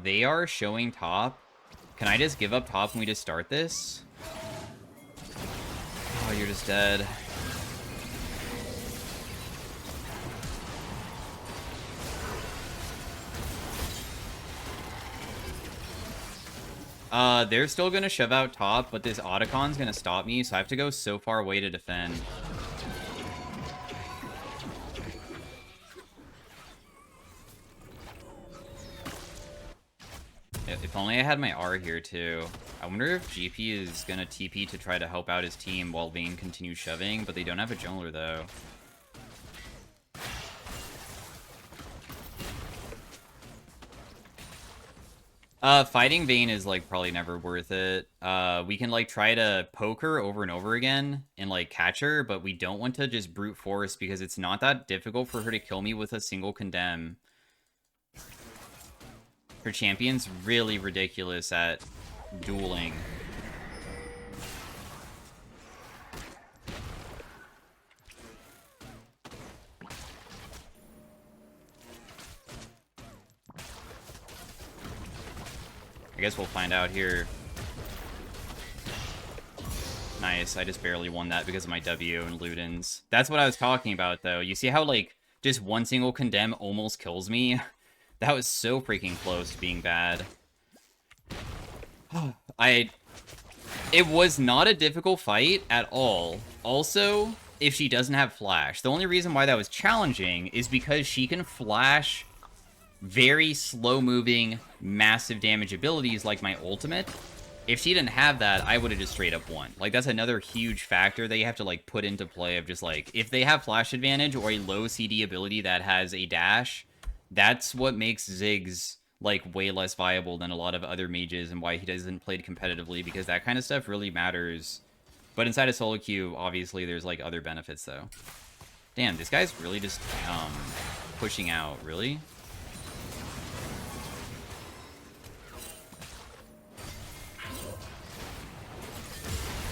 Speaker 1: They are showing top. Can I just give up top and we just start this? Oh, you're just dead. They're still gonna shove out top, but this Otacon's gonna stop me, so I have to go so far away to defend. If only I had my R here, too. I wonder if GP is gonna TP to try to help out his team while Vayne continues shoving, but they don't have a jungler, though. Fighting Vayne is, like, probably never worth it. We can, like, try to poke her over and over again and, like, catch her, but we don't want to just brute force because it's not that difficult for her to kill me with a single condemn. Her champion's really ridiculous at dueling. I guess we'll find out here. Nice, I just barely won that because of my W and Ludens. That's what I was talking about, though. You see how, like, just one single condemn almost kills me? That was so freaking close to being bad. It was not a difficult fight at all. Also, if she doesn't have flash. The only reason why that was challenging is because she can flash very slow-moving, massive damage abilities like my ultimate. If she didn't have that, I would have just straight up won. Like, that's another huge factor that you have to, like, put into play of just, like, if they have flash advantage or a low CD ability that has a dash, that's what makes Ziggs, like, way less viable than a lot of other mages and why he doesn't play competitively, because that kind of stuff really matters. But inside of solo queue, obviously, there's, like, other benefits, though. Damn, this guy's really just, pushing out. Really?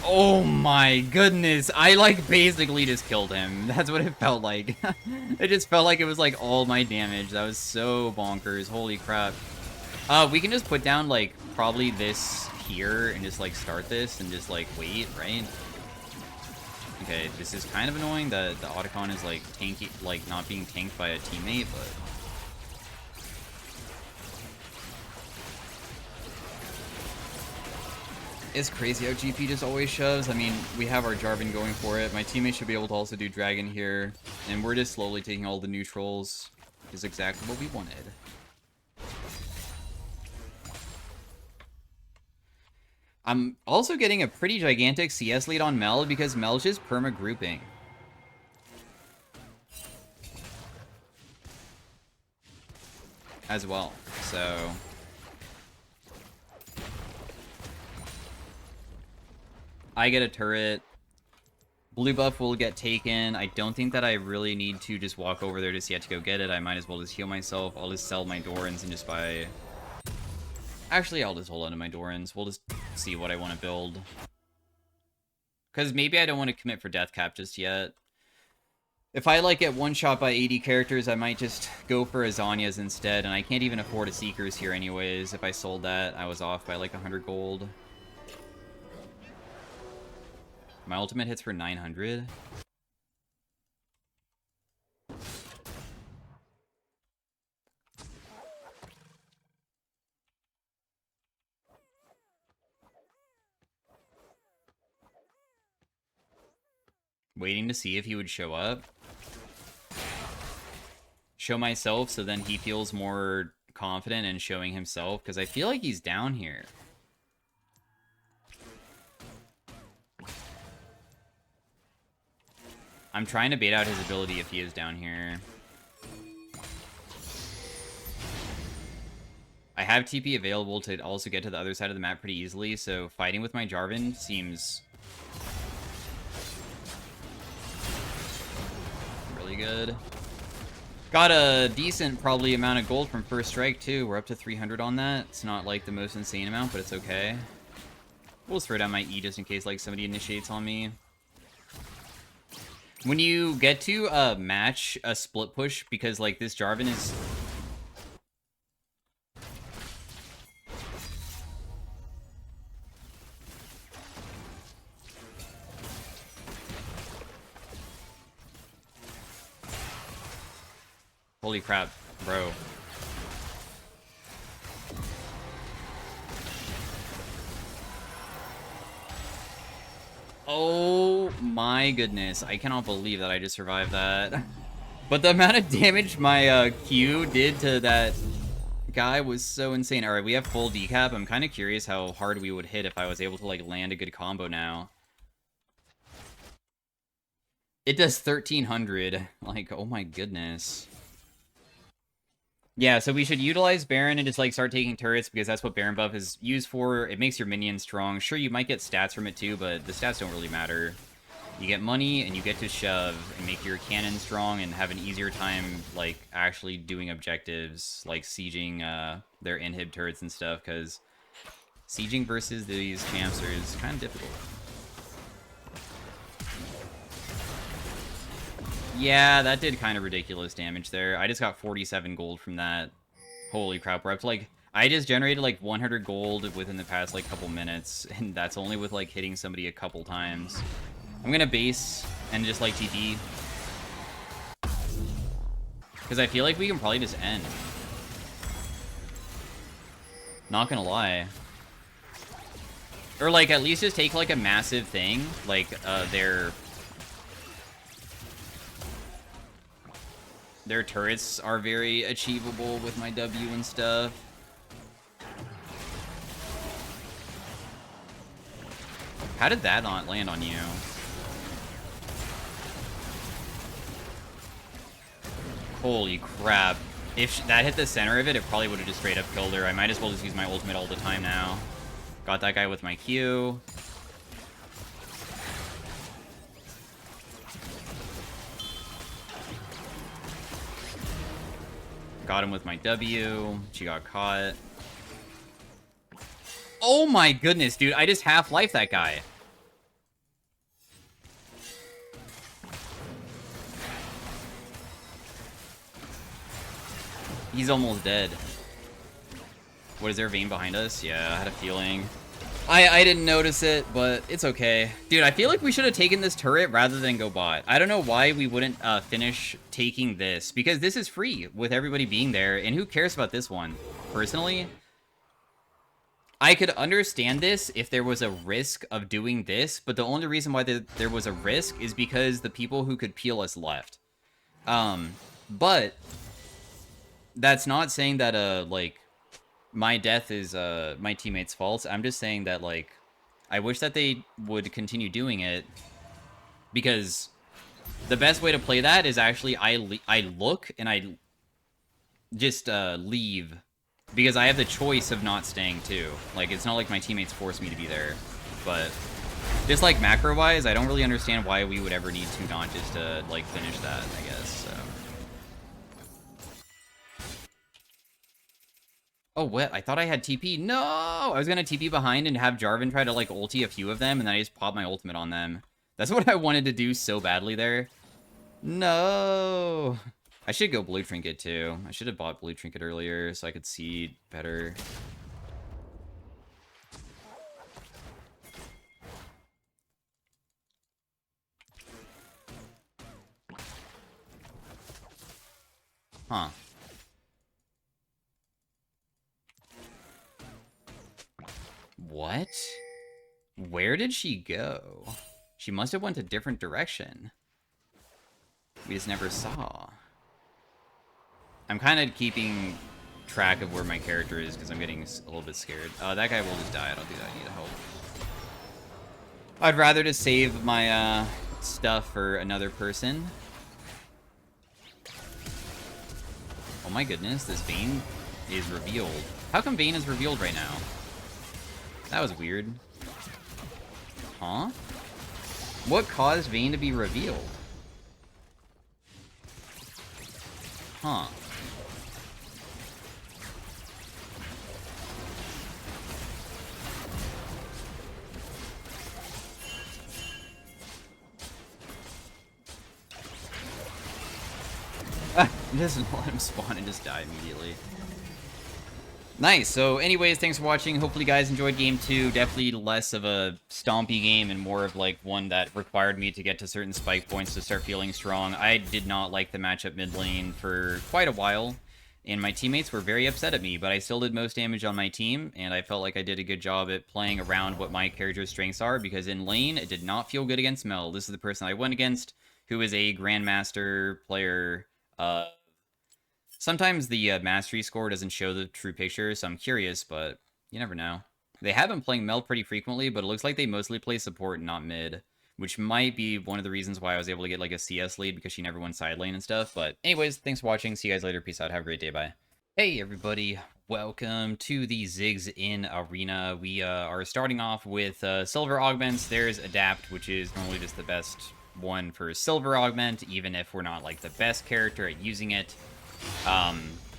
Speaker 1: Oh my goodness, I like basically just killed him. That's what it felt like. It just felt like it was like all my damage. That was so bonkers. Holy crap. We can just put down like probably this here and just like start this and just like wait, right? Okay, this is kind of annoying that the Otacon is like tanky, like not being tanked by a teammate, but it's crazy how GP just always shoves. I mean, we have our Jarvan going for it. My teammate should be able to also do Dragon here. And we're just slowly taking all the neutrals. Is exactly what we wanted. I'm also getting a pretty gigantic CS lead on Mel because Mel's just perma-grouping. As well, so... I get a turret. Blue buff will get taken. I don't think that I really need to just walk over there just yet to go get it. I might as well just heal myself. I'll just sell my Dorans and just buy... Actually, I'll just hold on to my Dorans. We'll just see what I want to build. Because maybe I don't want to commit for death cap just yet. If I like get one shot by 80 characters, I might just go for Azanias instead. And I can't even afford a Seekers here anyways. If I sold that, I was off by like 100 gold. My ultimate hits for 900. Waiting to see if he would show up. Show myself so then he feels more confident in showing himself, because I feel like he's down here. I'm trying to bait out his ability if he is down here. I have TP available to also get to the other side of the map pretty easily, so fighting with my Jarvan seems really good. Got a decent, probably, amount of gold from first strike, too. We're up to 300 on that. It's not, like, the most insane amount, but it's okay. We'll just throw down my E just in case, like, somebody initiates on me. When you get to match a split push, because like this Jarvan is... Holy crap, bro. Oh my goodness, I cannot believe that I just survived that. But the amount of damage my Q did to that guy was so insane. Alright, we have full decap. I'm kind of curious how hard we would hit if I was able to like land a good combo now. It does 1300. Like, oh my goodness. Yeah, so we should utilize Baron and just, like, start taking turrets, because that's what Baron buff is used for. It makes your minions strong. Sure, you might get stats from it, too, but the stats don't really matter. You get money, and you get to shove, and make your cannon strong, and have an easier time, like, actually doing objectives, like sieging their inhib turrets and stuff, because sieging versus these champs is kind of difficult. Yeah, that did kind of ridiculous damage there. I just got 47 gold from that. Holy crap, we're up to like... I just generated like 100 gold within the past like couple minutes, and that's only with like hitting somebody a couple times. I'm gonna base and just like TP. Because I feel like we can probably just end. Not gonna lie. Or like at least just take like a massive thing, like their turrets are very achievable with my W and stuff. How did that not land on you? Holy crap. If that hit the center of it, it probably would have just straight up killed her. I might as well just use my ultimate all the time now. Got that guy with my Q. Got him with my W. She got caught. Oh my goodness, dude. I just half-life that guy. He's almost dead. What, is there a vein behind us? Yeah, I had a feeling. I didn't notice it, but it's okay. Dude, I feel like we should have taken this turret rather than go bot. I don't know why we wouldn't finish taking this, because this is free with everybody being there, and who cares about this one? Personally, I could understand this if there was a risk of doing this, but the only reason why there was a risk is because the people who could peel us left. But that's not saying that, like, my death is my teammates' fault. I'm just saying that, like, I wish that they would continue doing it, because the best way to play that is actually I look and I just leave, because I have the choice of not staying too. Like, it's not like my teammates force me to be there, but just like macro-wise, I don't really understand why we would ever need to not just like finish that, I guess. So. Oh, what? I thought I had TP. No! I was gonna TP behind and have Jarvan try to, like, ulti a few of them, and then I just pop my ultimate on them. That's what I wanted to do so badly there. No! I should go Blue Trinket, too. I should have bought Blue Trinket earlier so I could see better. Huh. What? Where did she go? She must have went a different direction. We just never saw. I'm kind of keeping track of where my character is because I'm getting a little bit scared. That guy will just die. I don't do that. I need help. I'd rather just save my stuff for another person. Oh my goodness, this Vayne is revealed. How come Vayne is revealed right now? That was weird. Huh? What caused Vayne to be revealed? Huh. Just let him spawn and just die immediately. Nice. So anyways, thanks for watching. Hopefully you guys enjoyed game 2. Definitely less of a stompy game and more of like one that required me to get to certain spike points to start feeling strong. I did not like the matchup mid lane for quite a while, and my teammates were very upset at me, but I still did most damage on my team, and I felt like I did a good job at playing around what my character's strengths are, because in lane, it did not feel good against Mel. This is the person I went against, who is a Grandmaster player. Sometimes the mastery score doesn't show the true picture, so I'm curious, but you never know. They have been playing Mel pretty frequently, but it looks like they mostly play support and not mid, which might be one of the reasons why I was able to get like a CS lead, because she never went side lane and stuff. But anyways, thanks for watching. See you guys later. Peace out. Have a great day. Bye. Hey everybody, welcome to the Ziggs in Arena. We are starting off with Silver Augments. There's Adapt, which is normally just the best one for Silver Augment, even if we're not like the best character at using it.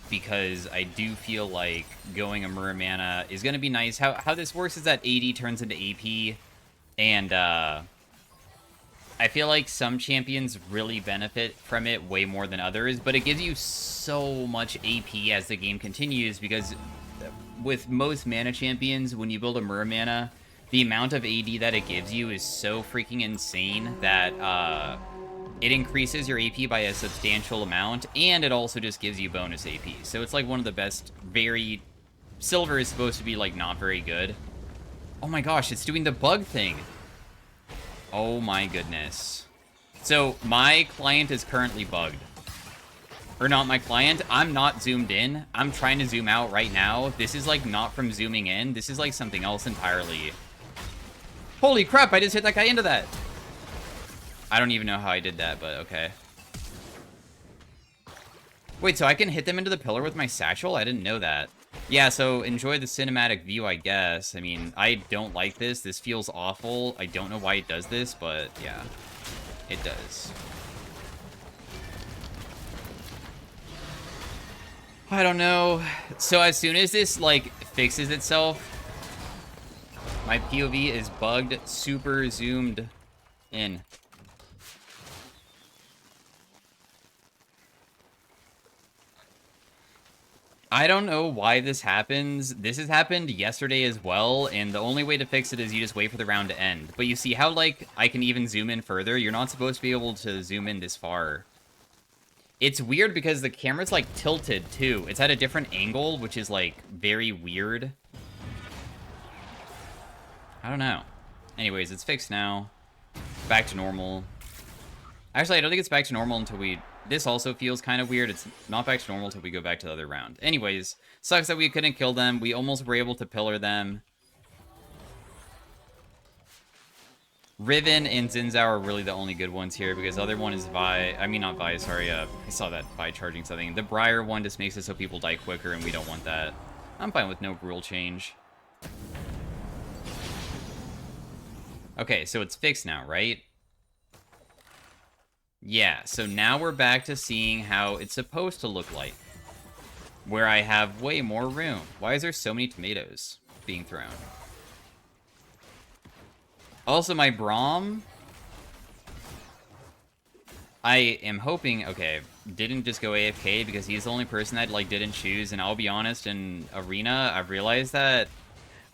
Speaker 1: Because I do feel like going a Muramana is going to be nice. How this works is that AD turns into AP, and I feel like some champions really benefit from it way more than others, but it gives you so much AP as the game continues, because with most mana champions, when you build a Muramana, the amount of AD that it gives you is so freaking insane that it increases your AP by a substantial amount, and it also just gives you bonus AP. So it's like one of the best. Very... Silver is supposed to be like not very good. Oh my gosh, it's doing the bug thing. Oh my goodness. So my client is currently bugged. Or not my client, I'm not zoomed in. I'm trying to zoom out right now. This is like not from zooming in. This is like something else entirely. Holy crap, I just hit that guy into that. I don't even know how I did that, but okay. Wait, so I can hit them into the pillar with my satchel? I didn't know that. Yeah, so enjoy the cinematic view, I guess. I mean, I don't like this. This feels awful. I don't know why it does this, but yeah, it does. I don't know. So as soon as this, like, fixes itself, my POV is bugged, super zoomed in. I don't know why this happens. This has happened yesterday as well, and the only way to fix it is you just wait for the round to end. But you see how, like, I can even zoom in further? You're not supposed to be able to zoom in this far. It's weird because the camera's, like, tilted, too. It's at a different angle, which is, like, very weird. I don't know. Anyways, it's fixed now. Back to normal. Actually, I don't think it's back to normal until we... This also feels kind of weird. It's not back to normal until we go back to the other round. Anyways, sucks that we couldn't kill them. We almost were able to pillar them. Riven and Zinzao are really the only good ones here, because the other one is Vi. I mean, not Vi, sorry. I saw that Vi charging something. The Briar one just makes it so people die quicker, and we don't want that. I'm fine with no rule change. Okay, so it's fixed now, right? Yeah, so now we're back to seeing how it's supposed to look like. Where I have way more room. Why is there so many tomatoes being thrown? Also, my Braum... I am hoping... Okay, didn't just go AFK because he's the only person that, like, didn't choose. And I'll be honest, in Arena, I've realized that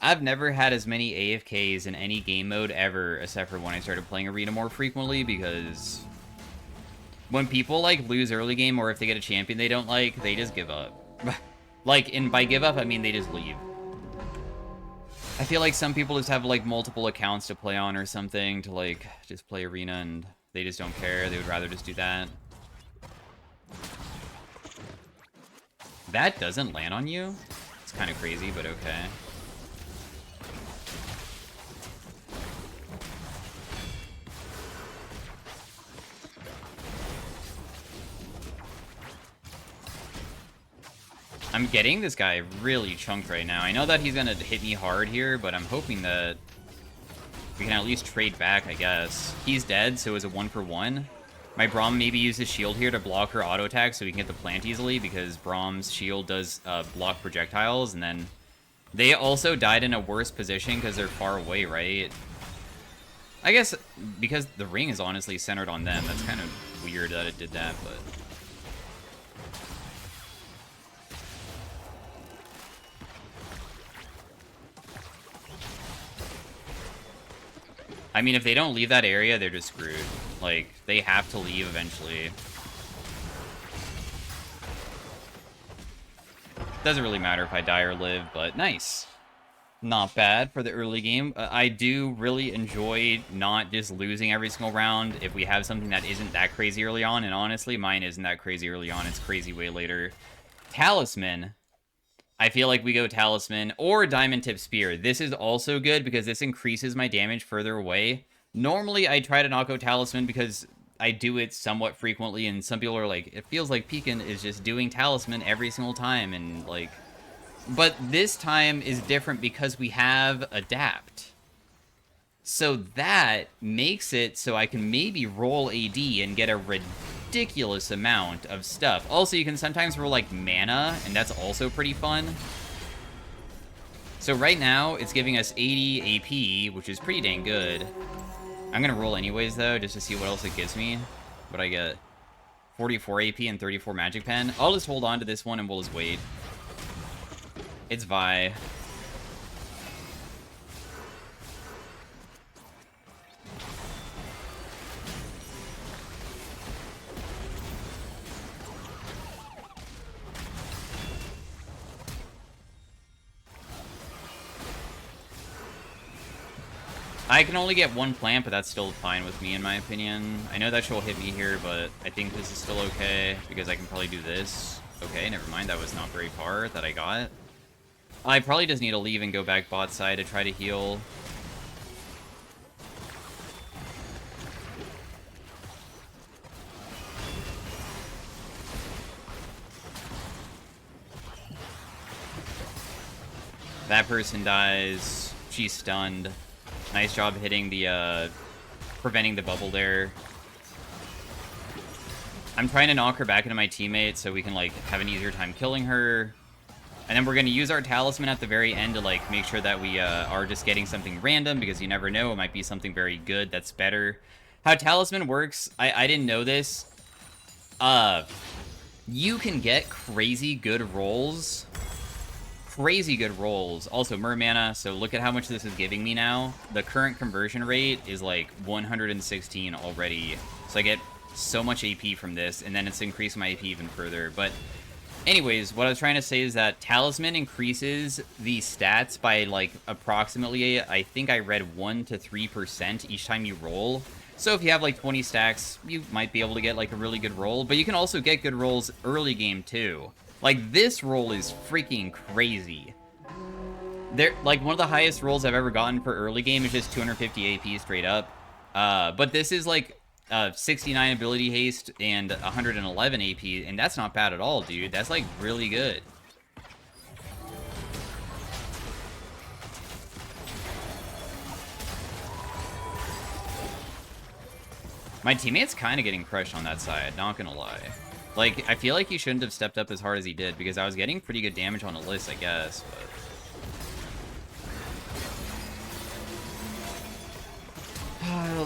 Speaker 1: I've never had as many AFKs in any game mode ever, except for when I started playing Arena more frequently, because... when people, like, lose early game, or if they get a champion they don't like, they just give up. Like, and by give up, I mean they just leave. I feel like some people just have, like, multiple accounts to play on or something to, like, just play Arena, and they just don't care. They would rather just do that. That doesn't land on you? It's kind of crazy, but okay. I'm getting this guy really chunked right now. I know that he's gonna hit me hard here, but I'm hoping that we can at least trade back, I guess. He's dead, so it's a 1-for-1. My Braum maybe uses shield here to block her auto attack so we can get the plant easily, because Braum's shield does block projectiles, and then they also died in a worse position because they're far away, right? I guess because the ring is honestly centered on them. That's kind of weird that it did that, but... I mean, if they don't leave that area, they're just screwed. Like, they have to leave eventually. Doesn't really matter if I die or live, but nice. Not bad for the early game. I do really enjoy not just losing every single round if we have something that isn't that crazy early on, and honestly, mine isn't that crazy early on. It's crazy way later. Talisman. I feel like we go Talisman or Diamond Tip Spear. This is also good because this increases my damage further away. Normally, I try to knock out Talisman because I do it somewhat frequently, and some people are like, it feels like Pekin is just doing Talisman every single time, and like... But this time is different because we have Adapt. So that makes it so I can maybe roll AD and get a ridiculous amount of stuff. Also, you can sometimes roll, like, mana, and that's also pretty fun. So right now, it's giving us 80 AP, which is pretty dang good. I'm gonna roll anyways, though, just to see what else it gives me. What I get? 44 AP and 34 Magic Pen. I'll just hold on to this one, and we'll just wait. It's Vi. I can only get one plant, but that's still fine with me, in my opinion. I know that she'll hit me here, but I think this is still okay, because I can probably do this. Okay, never mind, that was not very far that I got. I probably just need to leave and go back bot side to try to heal. That person dies. She's stunned. Nice job hitting the, preventing the bubble there. I'm trying to knock her back into my teammate so we can, like, have an easier time killing her. And then we're going to use our talisman at the very end to, like, make sure that we are just getting something random, because you never know. It might be something very good that's better. How talisman works, I didn't know this. You can get crazy good rolls. Crazy good rolls. Also, Mermana, so look at how much this is giving me now. The current conversion rate is, like, 116 already. So I get so much AP from this, and then it's increased my AP even further. But anyways, what I was trying to say is that talisman increases the stats by, like, approximately, I think I read 1 to 3% each time you roll. So if you have, like, 20 stacks, you might be able to get, like, a really good roll. But you can also get good rolls early game, too. Like, this roll is freaking crazy. Like, one of the highest rolls I've ever gotten for early game is just 250 AP straight up. But this is, like, 69 ability haste and 111 AP, and that's not bad at all, dude. That's, like, really good. My teammate's kind of getting crushed on that side, not gonna lie. Like, I feel like he shouldn't have stepped up as hard as he did, because I was getting pretty good damage on Alyss, I guess, but...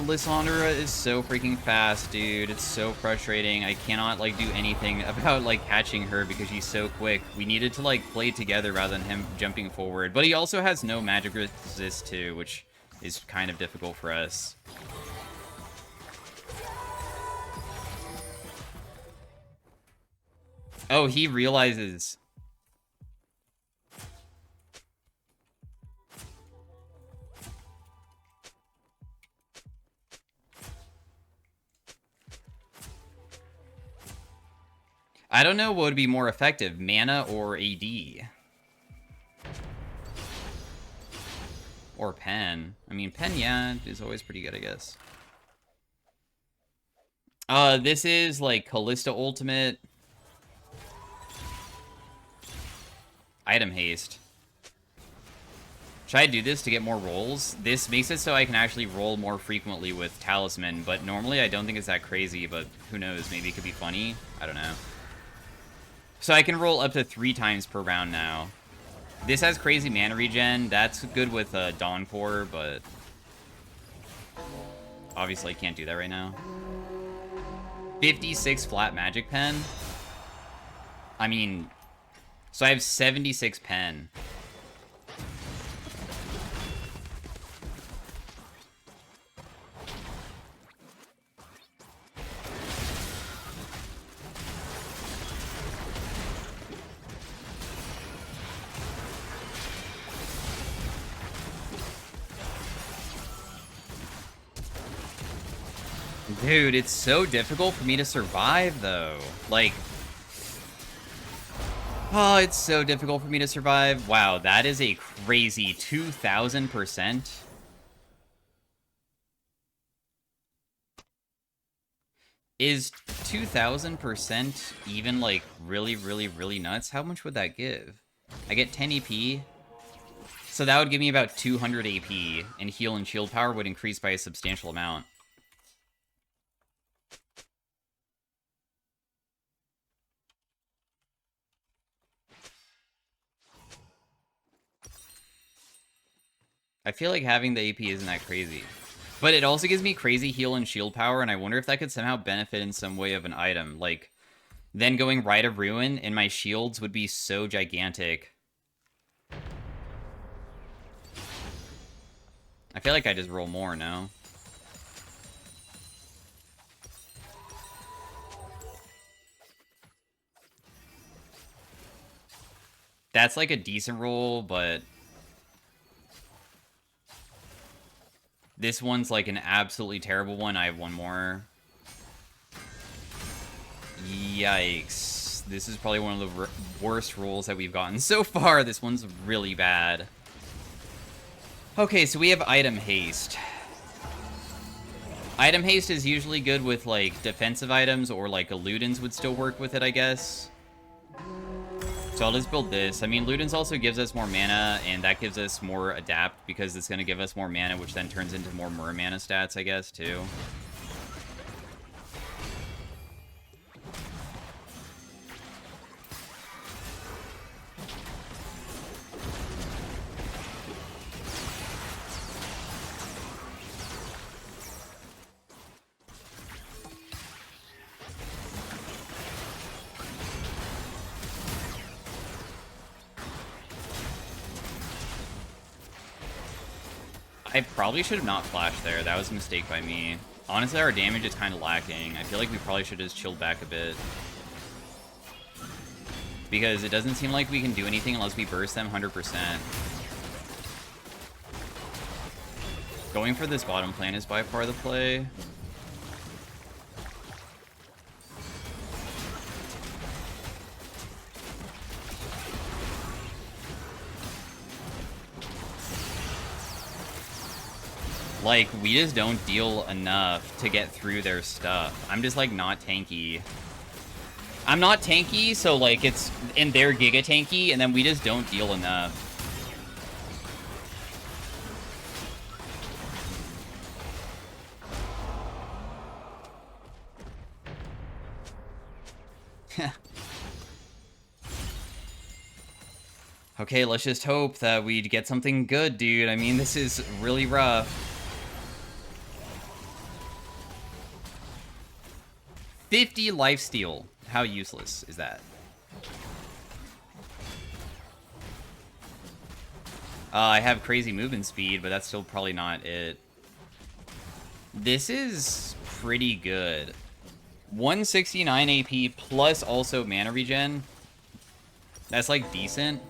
Speaker 1: Lysandra is so freaking fast, dude. It's so frustrating. I cannot, like, do anything about, like, catching her because she's so quick. We needed to, like, play together rather than him jumping forward. But he also has no magic resist, too, which is kind of difficult for us. Oh, he realizes... I don't know what would be more effective, mana or AD. Or pen. I mean, pen, yeah, is always pretty good, I guess. This is, like, Callista Ultimate. Item haste. Should I do this to get more rolls? This makes it so I can actually roll more frequently with Talisman, but normally I don't think it's that crazy, but who knows, maybe it could be funny? I don't know. So I can roll up to 3 times per round now. This has crazy mana regen. That's good with Dawn Core, but obviously I can't do that right now. 56 flat magic pen. I mean, so I have 76 pen. Dude, it's so difficult for me to survive, though. Like... oh, it's so difficult for me to survive. Wow, that is a crazy 2,000%. Is 2,000% even, like, really, really, really nuts? How much would that give? I get 10 EP. So that would give me about 200 AP, and heal and shield power would increase by a substantial amount. I feel like having the AP isn't that crazy. But it also gives me crazy heal and shield power, and I wonder if that could somehow benefit in some way of an item. Like, then going Rite of Ruin, and my shields would be so gigantic. I feel like I just roll more now. That's like a decent roll, but... this one's like an absolutely terrible one. I have one more. Yikes. This is probably one of the worst rolls that we've gotten so far. This one's really bad. Okay, so we have item haste. Item haste is usually good with, like, defensive items, or, like, Illudens would still work with it, I guess. So I'll just build this. I mean, Ludens also gives us more mana, and that gives us more adapt, because it's going to give us more mana, which then turns into more mana stats, I guess, too. I probably should have not flashed there. That was a mistake by me. Honestly, our damage is kind of lacking. I feel like we probably should have just chilled back a bit. Because it doesn't seem like we can do anything unless we burst them 100%. Going for this bottom plane is by far the play. Like, we just don't deal enough to get through their stuff. I'm just, like, not tanky. I'm not tanky, so, like, it's... And they're giga tanky, and then we just don't deal enough. Okay, let's just hope that we get something good, dude. I mean, this is really rough. 50 lifesteal. How useless is that? I have crazy movement speed, but that's still probably not it. This is pretty good. 169 AP plus also mana regen. That's like decent.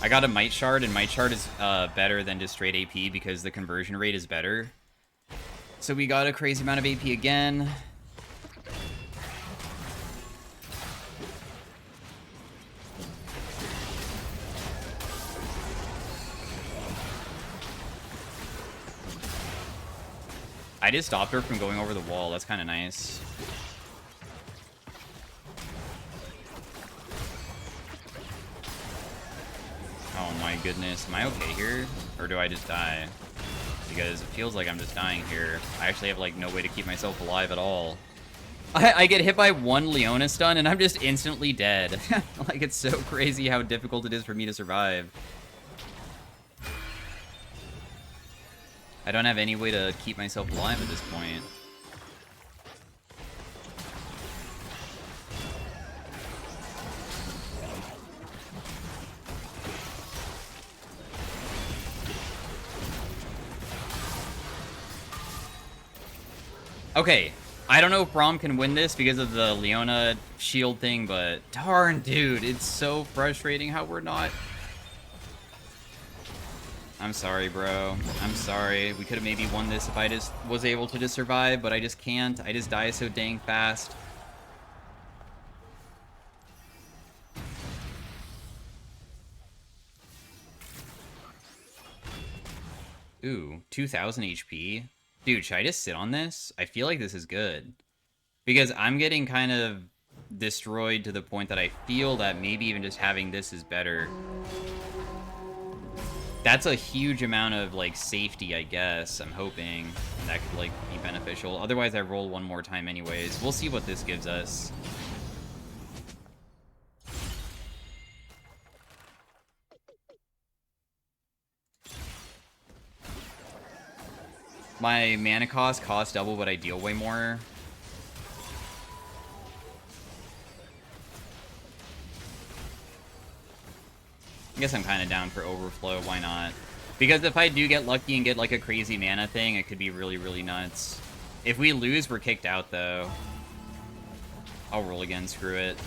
Speaker 1: I got a Might Shard, and Might Shard is better than just straight AP because the conversion rate is better. So we got a crazy amount of AP again. I just stopped her from going over the wall. That's kind of nice. Oh my goodness. Am I okay here? Or do I just die? Because it feels like I'm just dying here. I actually have, like, no way to keep myself alive at all. I get hit by one Leona stun, and I'm just instantly dead. Like, it's so crazy how difficult it is for me to survive. I don't have any way to keep myself alive at this point. Okay, I don't know if Braum can win this because of the Leona shield thing, but darn, dude, it's so frustrating how we're not... I'm sorry, bro. I'm sorry. We could have maybe won this if I just was able to just survive, but I just can't. I just die so dang fast. Ooh, 2,000 HP. Dude, should I just sit on this? I feel like this is good. Because I'm getting kind of destroyed to the point that I feel that maybe even just having this is better. That's a huge amount of, like, safety, I guess. I'm hoping that could, like, be beneficial. Otherwise, I roll one more time anyways. We'll see what this gives us. My mana costs double, but I deal way more. I guess I'm kind of down for overflow. Why not? Because if I do get lucky and get like a crazy mana thing, it could be really, really nuts. If we lose, we're kicked out, though. I'll roll again. Screw it.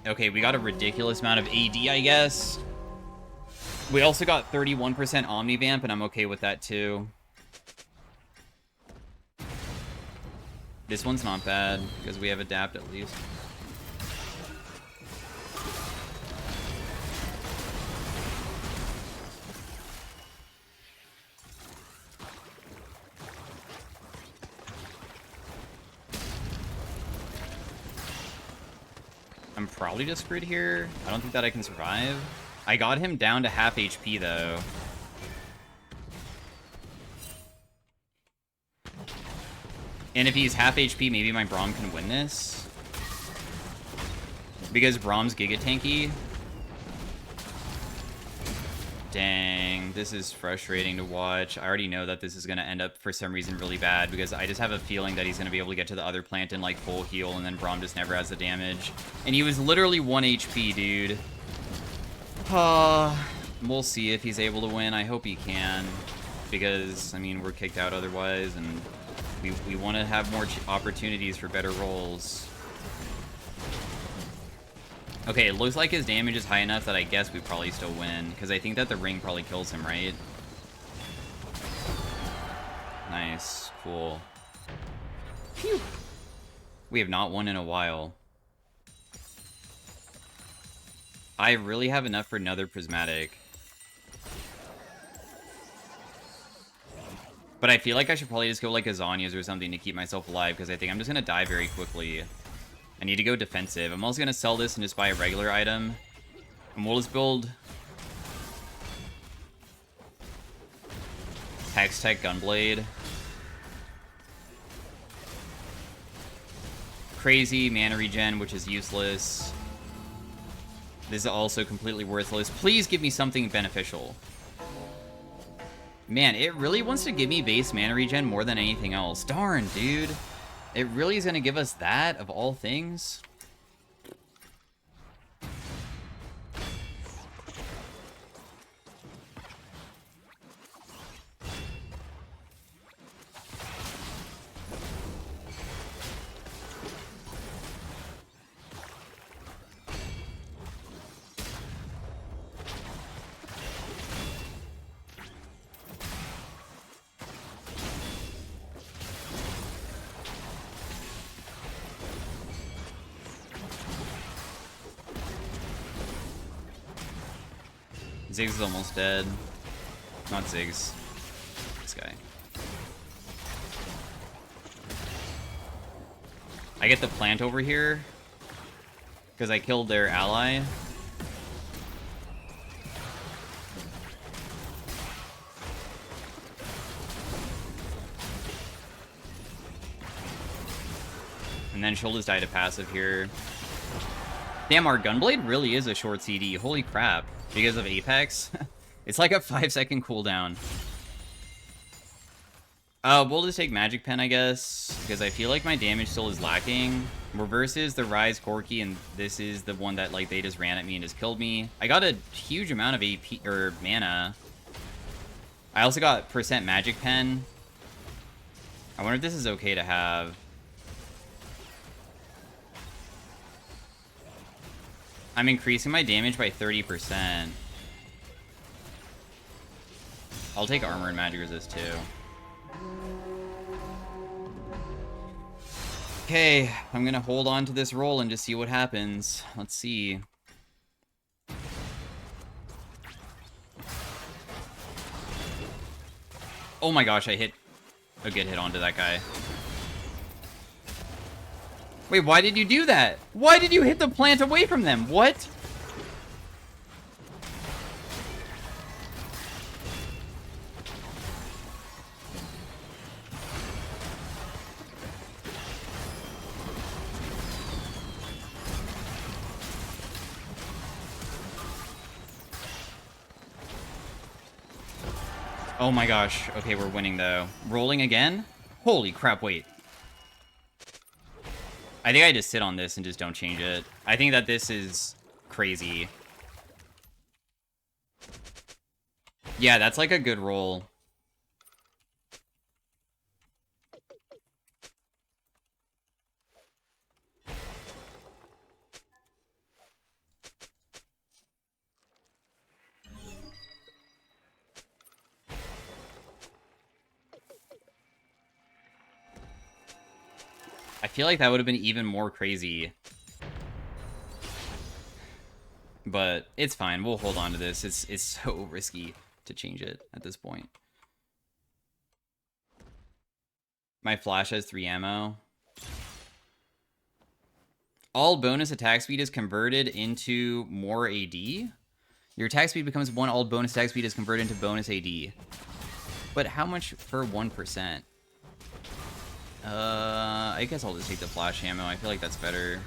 Speaker 1: Okay, we got a ridiculous amount of AD, I guess. We also got 31% Omnivamp, and I'm okay with that, too. This one's not bad, because we have Adapt at least. I'm probably just screwed here. I don't think that I can survive. I got him down to half HP, though. And if he's half HP, maybe my Braum can win this. Because Braum's Giga Tanky. Dang, this is frustrating to watch. I already know that this is going to end up, for some reason, really bad, because I just have a feeling that he's going to be able to get to the other plant in, like, full heal, and then Braum just never has the damage. And he was literally 1 HP, dude. We'll see if he's able to win. I hope he can, because, I mean, we're kicked out otherwise, and we want to have more opportunities for better rolls. Okay, it looks like his damage is high enough that I guess we probably still win, because I think that the ring probably kills him, right? Nice. Cool. Phew. We have not won in a while. I really have enough for another prismatic. But I feel like I should probably just go like a Zanya's or something to keep myself alive, because I think I'm just going to die very quickly. I need to go defensive. I'm also going to sell this and just buy a regular item. And we'll just build Hextech Gunblade. Crazy mana regen, which is useless. This is also completely worthless. Please give me something beneficial. Man, it really wants to give me base mana regen more than anything else. Darn, dude. It really is going to give us that, of all things? Ziggs is almost dead. Not Ziggs. This guy. I get the plant over here because I killed their ally. And then she'll just die to passive here. Damn, our Gunblade really is a short CD. Holy crap. Because of Apex. It's like a 5-second cooldown. We'll just take Magic Pen, I guess, because I feel like my damage still is lacking. Reverse is the Rise Corki, and this is the one that, like, they just ran at me and just killed me. I got a huge amount of AP, or mana. I also got percent Magic Pen. I wonder if this is okay to have. I'm increasing my damage by 30%. I'll take armor and magic resist too. Okay, I'm gonna hold on to this roll and just see what happens. Let's see. Oh my gosh, I hit a good hit onto that guy. Wait, why did you do that? Why did you hit the plant away from them? What? Oh my gosh. Okay, we're winning though. Rolling again? Holy crap, wait. I think I just sit on this and just don't change it. I think that this is crazy. Yeah, that's like a good roll. I feel like that would have been even more crazy. But it's fine. We'll hold on to this. It's so risky to change it at this point. My flash has 3 ammo. All bonus attack speed is converted into more AD? Your attack speed becomes 1, all bonus attack speed is converted into bonus AD. But how much for 1%? I guess I'll just take the flash ammo. I feel like that's better.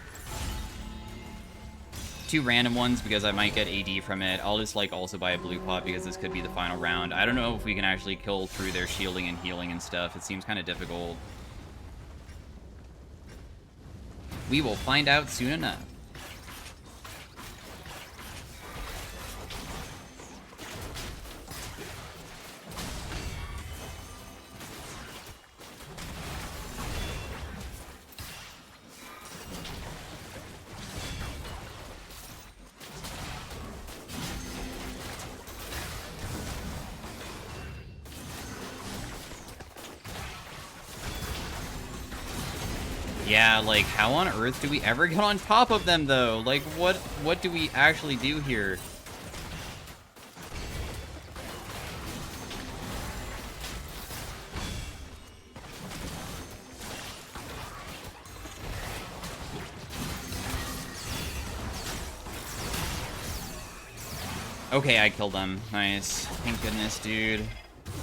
Speaker 1: 2 random ones because I might get AD from it. I'll just like also buy a blue pot because this could be the final round. I don't know if we can actually kill through their shielding and healing and stuff. It seems kind of difficult. We will find out soon enough. Yeah, like, how on earth do we ever get on top of them, though? Like, what do we actually do here? Okay, I killed them. Nice. Thank goodness, dude.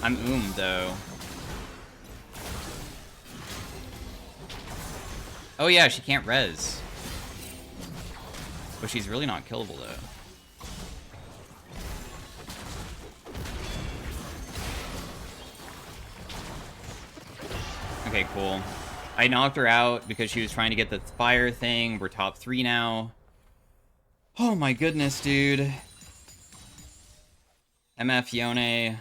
Speaker 1: I'm though. Oh yeah, she can't res. But she's really not killable, though. Okay, cool. I knocked her out because she was trying to get the fire thing. We're top 3 now. Oh my goodness, dude. MF Yone.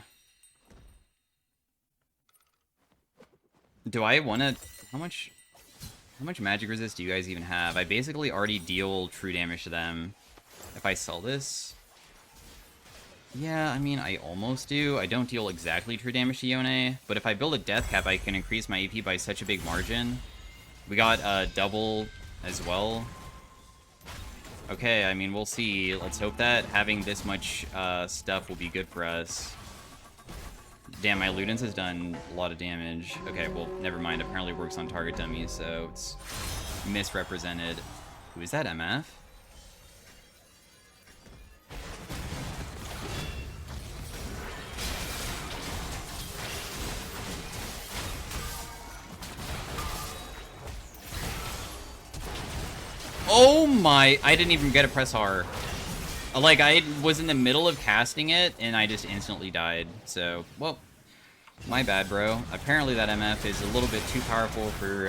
Speaker 1: Do I want to... How much magic resist do you guys even have? I basically already deal true damage to them. If I sell this... Yeah, I mean, I almost do. I don't deal exactly true damage to Yone, but if I build a death cap, I can increase my AP by such a big margin. We got double as well. Okay, I mean, we'll see. Let's hope that having this much stuff will be good for us. Damn, my Ludens has done a lot of damage. Okay, well, never mind. Apparently works on target dummies, so it's misrepresented. Who is that, MF? Oh my, I didn't even get a press R. Like, I was in the middle of casting it, and I just instantly died. So, well, my bad, bro. Apparently that MF is a little bit too powerful for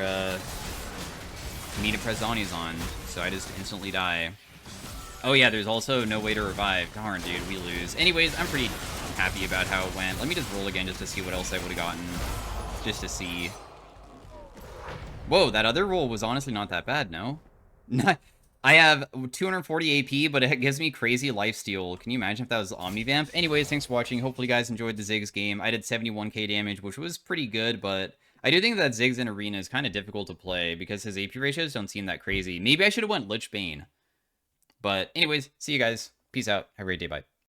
Speaker 1: me to press Zonies on, so I just instantly die. Oh yeah, there's also no way to revive. Darn, dude, we lose. Anyways, I'm pretty happy about how it went. Let me just roll again just to see what else I would have gotten. Just to see. Whoa, that other roll was honestly not that bad, no? I have 240 AP, but it gives me crazy lifesteal. Can you imagine if that was Omnivamp? Anyways, thanks for watching. Hopefully you guys enjoyed the Ziggs game. I did 71k damage, which was pretty good, but I do think that Ziggs in Arena is kind of difficult to play because his AP ratios don't seem that crazy. Maybe I should have went Lich Bane. But anyways, see you guys. Peace out. Have a great day. Bye.